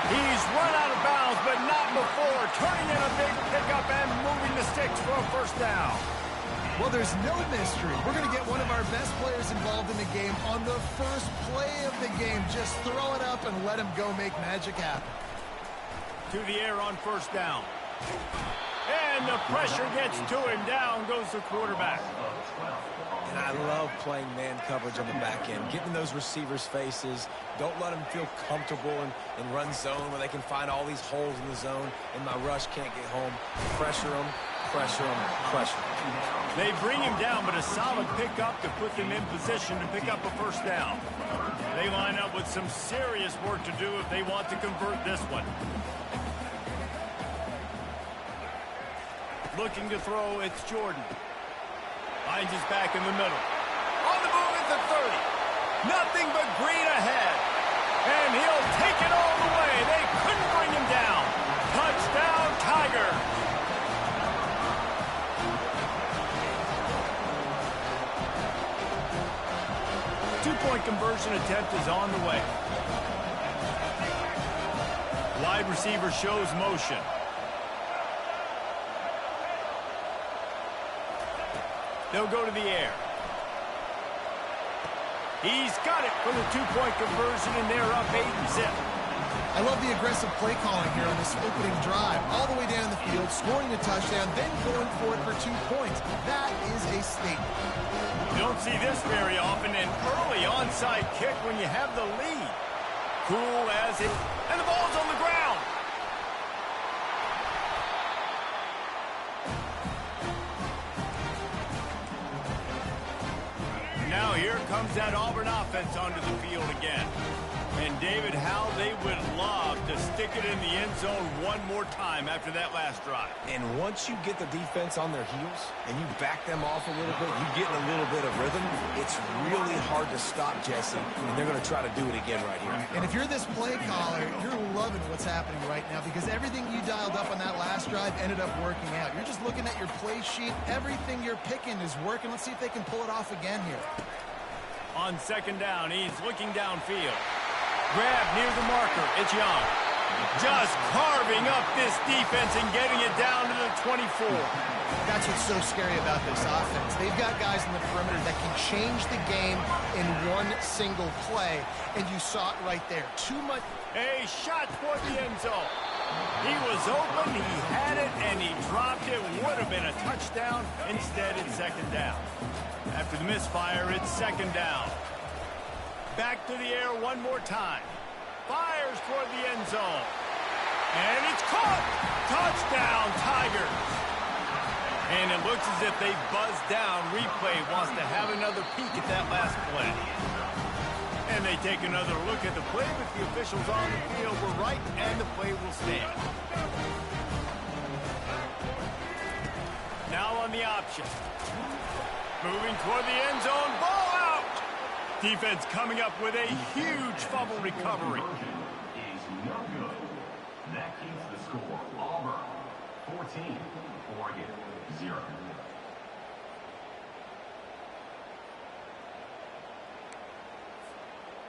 He's run out of bounds, but but not before. Turning in a big pickup and moving the sticks for a first down. Well, there's no mystery. We're going to get one of our best players involved in the game on the first play of the game. Just throw it up and let him go make magic happen. To the air on first down. And the pressure gets to him. Down goes the quarterback. And I love playing man coverage on the back end, getting those receivers' faces. Don't let them feel comfortable and run zone where they can find all these holes in the zone, and my rush can't get home. Pressure them, pressure them, pressure them. They bring him down, but a solid pickup to put them in position to pick up a first down. They line up with some serious work to do if they want to convert this one. Looking to throw, it's Jordan. Finds his back in the middle. On the move at the 30. Nothing but green ahead. And he'll take it all the way. They couldn't bring him down. Touchdown, Tigers. Two-point conversion attempt is on the way. Wide receiver shows motion. They'll go to the air. He's got it for the two-point conversion, and they're up 8-zip. I love the aggressive play calling here on this opening drive. All the way down the field, scoring a touchdown, then going for it for 2 points. That is a statement. You don't see this very often, an early onside kick when you have the lead. Cool as it, and the ball's on the ground. Now here comes that Auburn offense onto the field again. And David, how they would love to stick it in the end zone one more time after that last drive. And once you get the defense on their heels and you back them off a little bit, you get in a little bit of rhythm, it's really hard to stop Jesse, and they're going to try to do it again right here. And if you're this play caller, you're loving what's happening right now because everything you dialed up on that last drive ended up working out. You're just looking at your play sheet. Everything you're picking is working. Let's see if they can pull it off again here. On second down, he's looking downfield. Grab near the marker. It's Young. Just carving up this defense and getting it down to the 24. That's what's so scary about this offense. They've got guys in the perimeter that can change the game in one single play, and you saw it right there. Too much. A shot toward the end zone. He was open, he had it, and he dropped it. Would have been a touchdown. Instead, it's second down. After the misfire, it's second down. Back to the air one more time. Fires toward the end zone. And it's caught. Touchdown, Tigers. And it looks as if they buzzed down. Replay wants to have another peek at that last play. And they take another look at the play, but the officials on the field were right, and the play will stand. Now on the option. Moving toward the end zone. Ball out. Defense coming up with a huge fumble recovery. Is no good. That keeps the score. Auburn 14, Oregon 0.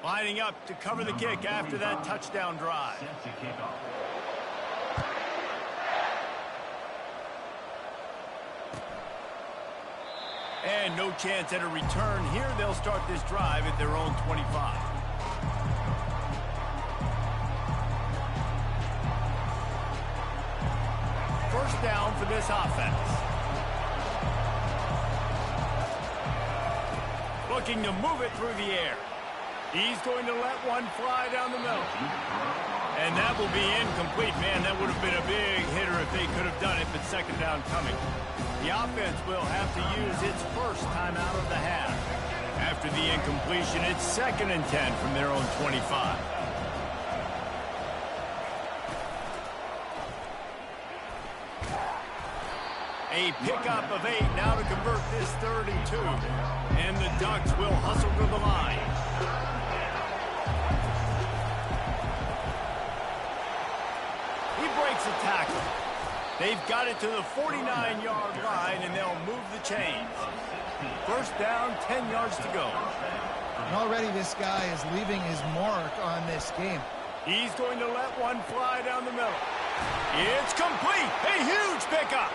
Lining up to cover the kick after that touchdown drive. Set to kick off. And no chance at a return here. They'll start this drive at their own 25. First down for this offense. Looking to move it through the air. He's going to let one fly down the middle. And that will be incomplete. Man, that would have been a big hitter if they could have done it, but second down coming. The offense will have to use its first time out of the half. After the incompletion, it's 2nd and 10 from their own 25. A pickup of 8 now to convert this 3rd and 2. And the Ducks will hustle to the line. He breaks a tackle. They've got it to the 49-yard line, and they'll move the chains. First down, 10 yards to go. And already this guy is leaving his mark on this game. He's going to let one fly down the middle. It's complete. A huge pickup.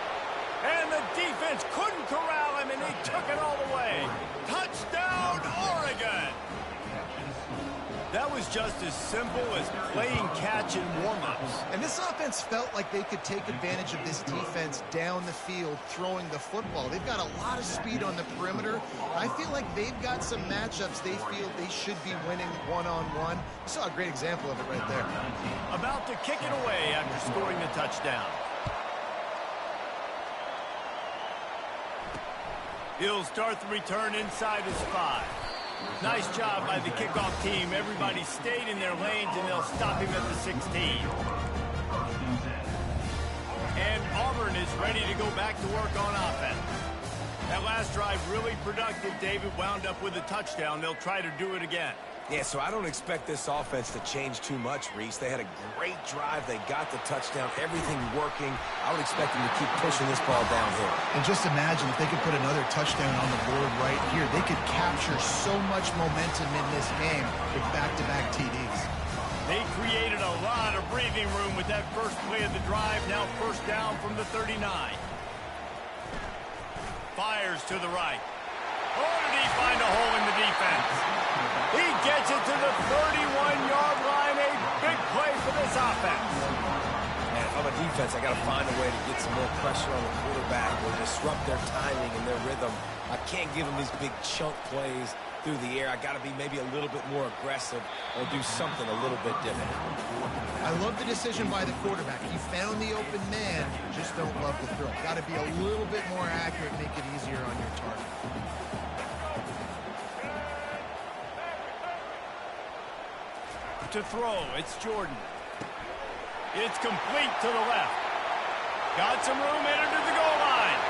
And the defense couldn't corral him, and they took it all the way. Touchdown, Oregon. That was just as simple as playing catch in warm-ups. And this offense felt like they could take advantage of this defense down the field throwing the football. They've got a lot of speed on the perimeter. I feel like they've got some matchups they feel they should be winning one-on-one. You saw a great example of it right there. About to kick it away after scoring the touchdown. He'll start the return inside his 5. Nice job by the kickoff team. Everybody stayed in their lanes, and they'll stop him at the 16. And Auburn is ready to go back to work on offense. That last drive really productive. David wound up with a touchdown. They'll try to do it again. Yeah, so I don't expect this offense to change too much, Reese. They had a great drive. They got the touchdown. Everything working. I would expect them to keep pushing this ball downhill. And just imagine if they could put another touchdown on the board right here. They could capture so much momentum in this game with back-to-back TDs. They created a lot of breathing room with that first play of the drive. Now first down from the 39. Fires to the right. Oh, did he find a hole in the defense? He gets it to the 31-yard line. A big play for this offense. Man, if I'm a defense, I got to find a way to get some more pressure on the quarterback or disrupt their timing and their rhythm. I can't give them these big chunk plays through the air. I got to be maybe a little bit more aggressive or do something a little bit different. I love the decision by the quarterback. He found the open man. Just don't love the throw. Got to be a little bit more accurate, make it easier on your target. To throw, it's Jordan. It's complete to the left. Got some room, headed to the goal line.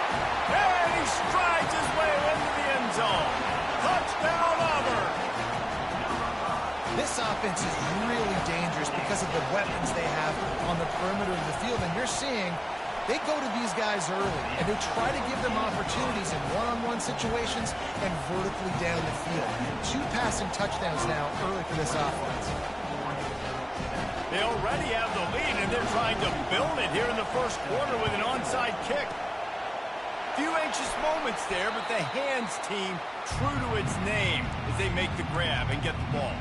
And he strides his way into the end zone. Touchdown, Auburn. This offense is really dangerous because of the weapons they have on the perimeter of the field. And you're seeing they go to these guys early, and they try to give them opportunities in one-on-one situations and vertically down the field. 2 passing touchdowns now early for this offense. They already have the lead, and they're trying to build it here in the first quarter with an onside kick. Few anxious moments there, but the hands team true to its name as they make the grab and get the ball.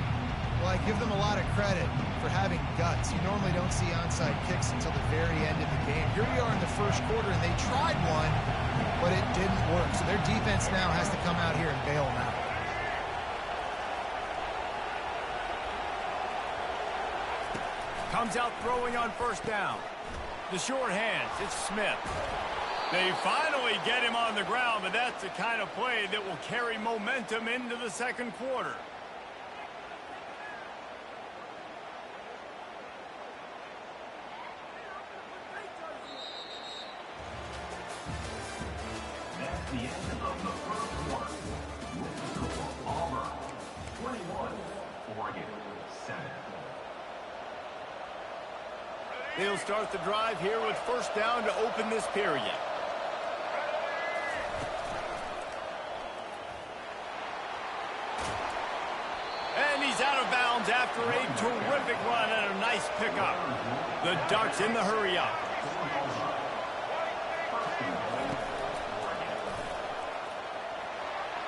Well, I give them a lot of credit for having guts. You normally don't see onside kicks until the very end of the game. Here we are in the first quarter, and they tried one, but it didn't work. So their defense now has to come out here and bail them out. Comes out throwing on first down. The short hands, it's Smith. They finally get him on the ground, but that's the kind of play that will carry momentum into the second quarter. That's the end of the first quarter. With the score, Auburn 21, Oregon 7. They'll start the drive here with first down to open this period. And he's out of bounds after a terrific run and a nice pickup. The Ducks in the hurry up.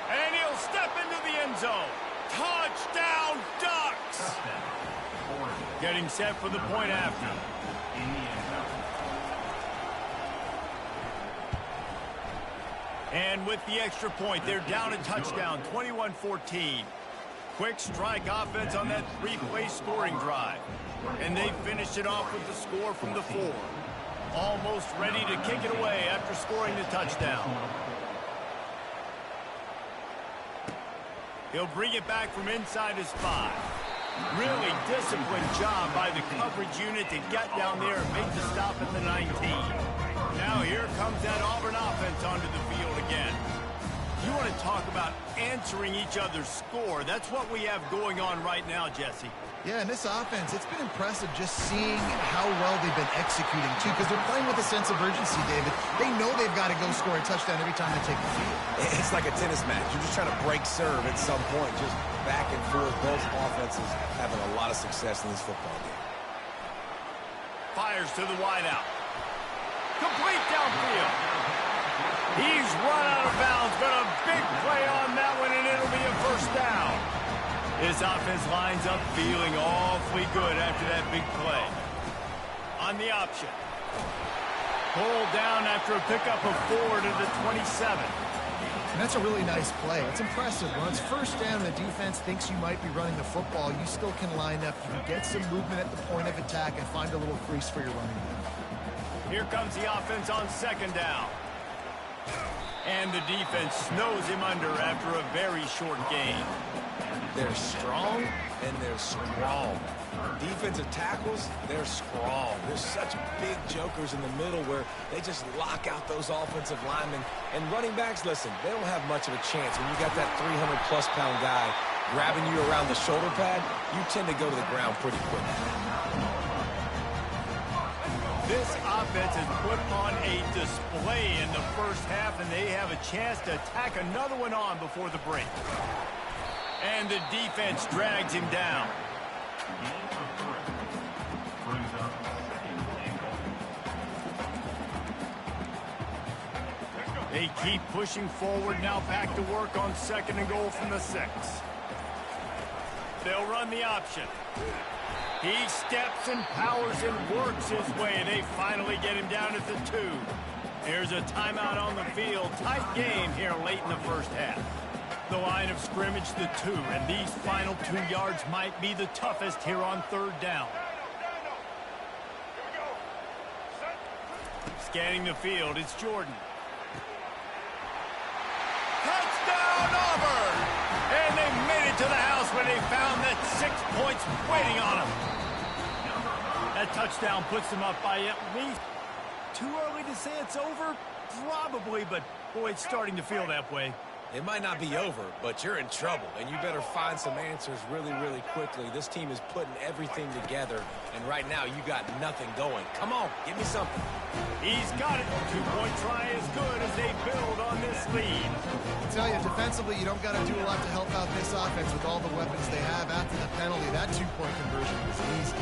And he'll step into the end zone. Touchdown, Ducks! Getting set for the point after. And with the extra point, they're down a touchdown, 21-14. Quick strike offense on that 3-play scoring drive. And they finished it off with the score from the 4. Almost ready to kick it away after scoring the touchdown. He'll bring it back from inside his 5. Really disciplined job by the coverage unit to get down there and make the stop at the 19. Now here comes that Auburn offense onto the field again. You want to talk about answering each other's score. That's what we have going on right now, Jesse. Yeah, and this offense, it's been impressive just seeing how well they've been executing, too, because they're playing with a sense of urgency, David. They know they've got to go score a touchdown every time they take the field. It's like a tennis match. You're just trying to break serve at some point, just back and forth. Both offenses having a lot of success in this football game. Fires to the wideout. Complete downfield. He's run out of bounds, but a big play on that one, and it'll be a first down. His offense lines up feeling awfully good after that big play. On the option. Pulled down after a pickup of 4 to the 27. And that's a really nice play. It's impressive. When it's first down and the defense thinks you might be running the football, you still can line up. You can get some movement at the point of attack and find a little crease for your running back. Here comes the offense on second down. And the defense snows him under after a very short gain. They're strong and they're strong. Defensive tackles, they're strong. There's such big jokers in the middle where they just lock out those offensive linemen. And running backs, listen, they don't have much of a chance. When you got that 300-plus pound guy grabbing you around the shoulder pad, you tend to go to the ground pretty quick. This offense has put on a display in the first half, and they have a chance to tack another one on before the break. And the defense drags him down. They keep pushing forward, now back to work on second and goal from the 6. They'll run the option. He steps and powers and works his way. They finally get him down at the 2. There's a timeout on the field. Tight game here late in the first half. The line of scrimmage, the 2, and these final 2 yards might be the toughest here on third down. Scanning the field, it's Jordan. Touchdown, Auburn! And they made it to the house when they found that 6 points waiting on them. That touchdown puts them up by at least. Too early to say it's over? Probably, but boy, it's starting to feel that way. It might not be over, but you're in trouble, and you better find some answers really, really quickly. This team is putting everything together, and right now you got nothing going. Come on, give me something. He's got it. 2-point try as good as they build on this lead. I tell you, defensively, you don't got to do a lot to help out this offense with all the weapons they have after the penalty. That 2-point conversion was easy.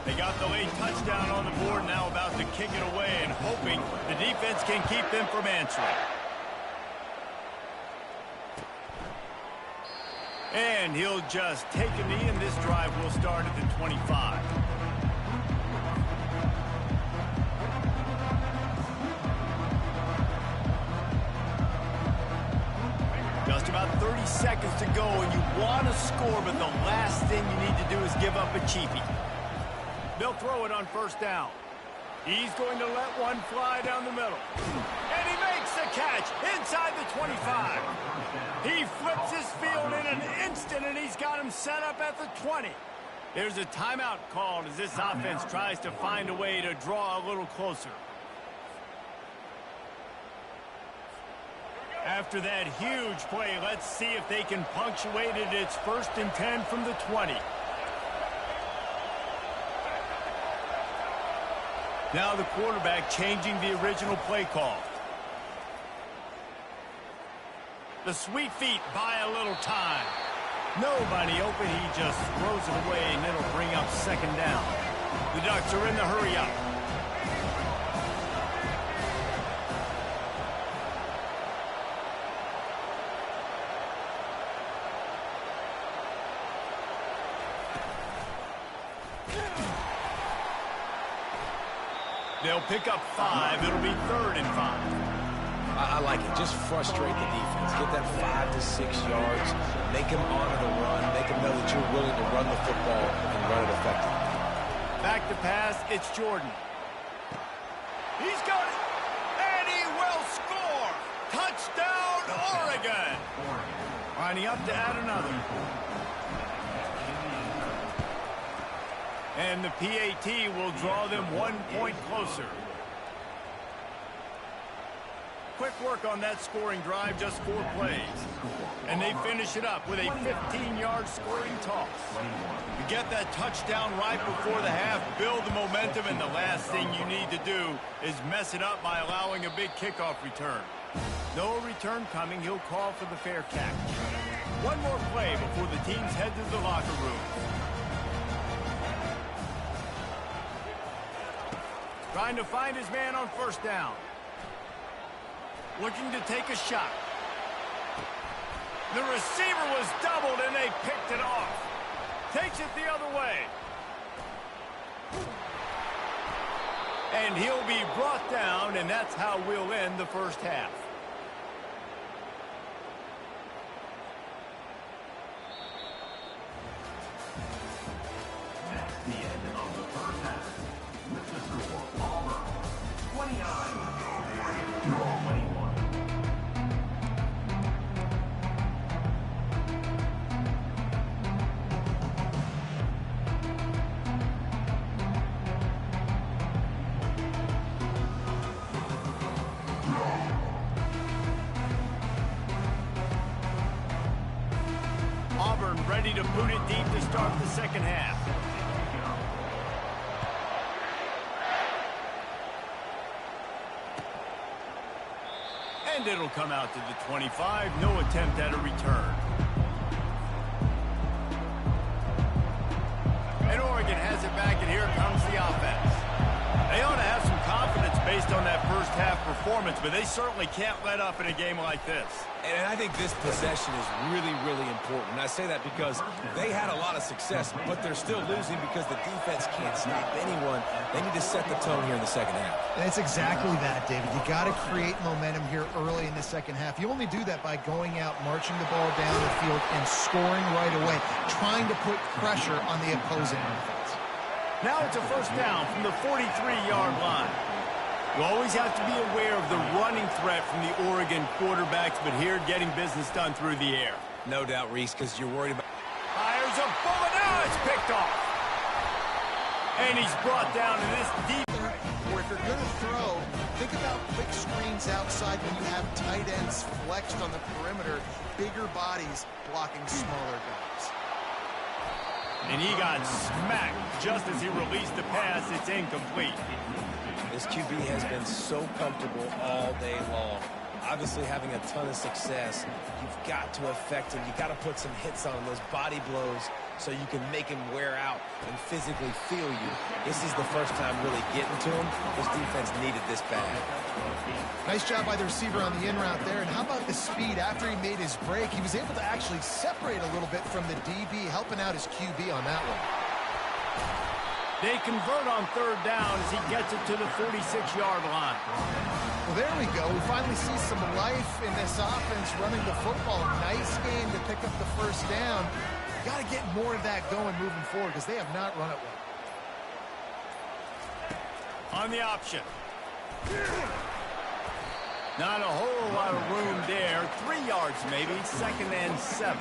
They got the late touchdown on the board, now about to kick it away and hoping the defense can keep them from answering. And he'll just take a knee, and this drive will start at the 25. Just about 30 seconds to go, and you want to score, but the last thing you need to do is give up a cheapie. They'll throw it on first down. He's going to let one fly down the middle. And he makes the catch inside the 25. He flips his field in an instant, and he's got him set up at the 20. There's a timeout called as this offense tries to find a way to draw a little closer. After that huge play, let's see if they can punctuate it. It's 1st and 10 from the 20. Now the quarterback changing the original play call. The sweet feet buy a little time. Nobody open. He just throws it away, and it'll bring up second down. The Ducks are in the hurry up. They'll pick up 5. It'll be 3rd and 5. I like it. Just frustrate the defense. Get that 5 to 6 yards. Make them honor the run. Make them know that you're willing to run the football and run it effectively. Back to pass. It's Jordan. He's got it. And he will score. Touchdown, Oregon. Lining up to add another. And the PAT will draw them 1 point closer. Quick work on that scoring drive, just 4 plays. And they finish it up with a 15-yard scoring toss. You get that touchdown right before the half, build the momentum, and the last thing you need to do is mess it up by allowing a big kickoff return. No return coming. He'll call for the fair catch. One more play before the teams head to the locker room. Trying to find his man on first down. Looking to take a shot. The receiver was doubled and they picked it off. Takes it the other way. And he'll be brought down, and that's how we'll end the first half. That's the end of the first half. With the score, Auburn 29, Oregon 21. Auburn ready to boot it deep to start the second half. And it'll come out to the 25. No attempt at a return. And Oregon has it back, and here comes the offense. They ought to have some confidence based on that first half performance, but they certainly can't let up in a game like this. And I think this possession is really, really important. And I say that because they had a lot of success, but they're still losing because the defense can't stop anyone. They need to set the tone here in the second half. And it's exactly that, David. You got to create momentum here early in the second half. You only do that by going out, marching the ball down the field, and scoring right away, trying to put pressure on the opposing offense. Now it's a first down from the 43-yard line. You always have to be aware of the running threat from the Oregon quarterbacks, but here getting business done through the air. No doubt, Reese, because you're worried about... Fires a bullet. Now it's picked off. And he's brought down to this deep... Or if you're going to throw, think about quick screens outside when you have tight ends flexed on the perimeter, bigger bodies blocking smaller guys. And he got smacked just as he released the pass. It's incomplete. This QB has been so comfortable all day long. Obviously having a ton of success. You've got to affect him. You've got to put some hits on him, those body blows, so you can make him wear out and physically feel you. This is the first time really getting to him. This defense needed this bad. Nice job by the receiver on the in route there. And how about the speed after he made his break? He was able to actually separate a little bit from the DB, helping out his QB on that one. They convert on third down as he gets it to the 46-yard line. Well, there we go. We finally see some life in this offense running the football. Nice game to pick up the first down. Got to get more of that going moving forward because they have not run it well. On the option. Not a whole lot of room there. 3 yards maybe, 2nd and 7.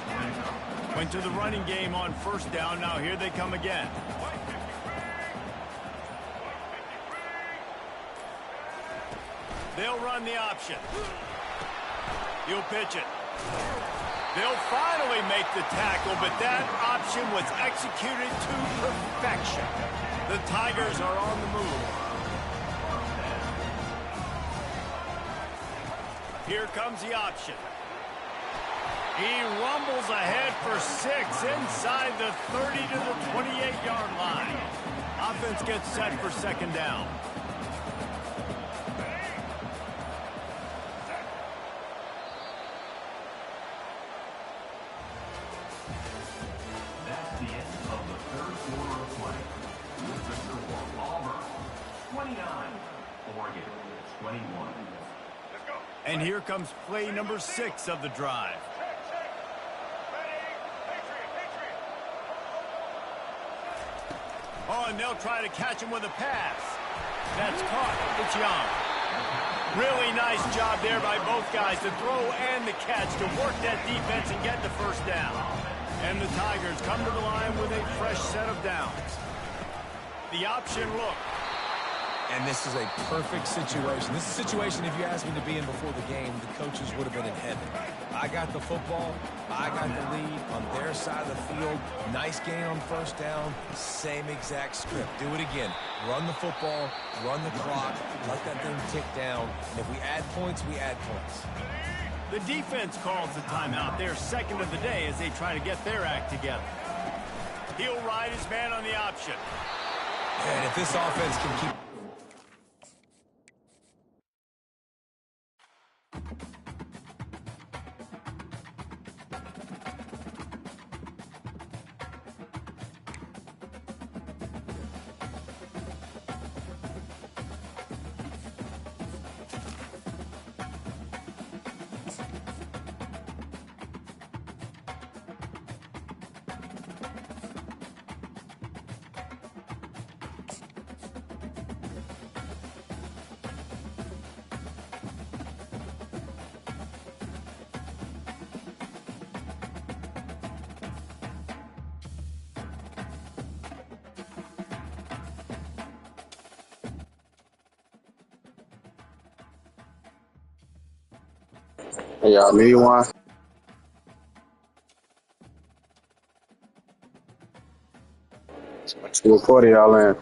Went to the running game on first down. Now here they come again. They'll run the option. He'll pitch it. They'll finally make the tackle, but that option was executed to perfection. The Tigers are on the move. Here comes the option. He rumbles ahead for 6 inside the 30 to the 28-yard line. Offense gets set for second down. That's the end of the third quarter of play. With the score, Auburn 29, Oregon 21. And here comes play number 6 of the drive. Oh, and they'll try to catch him with a pass. That's caught. It's Young. Really nice job there by both guys to throw and the catch to work that defense and get the first down. And the Tigers come to the line with a fresh set of downs. The option look. And this is a perfect situation. This is a situation, if you asked me to be in before the game, the coaches would have been in heaven. I got the football. I got the lead on their side of the field. Nice gain on first down. Same exact script. Do it again. Run the football. Run the clock. Let that thing tick down. If we add points, we add points. The defense calls the timeout. They're second of the day as they try to get their act together. He'll ride his man on the option. And if this offense can keep... Hey, y'all need one? What quarter y'all in?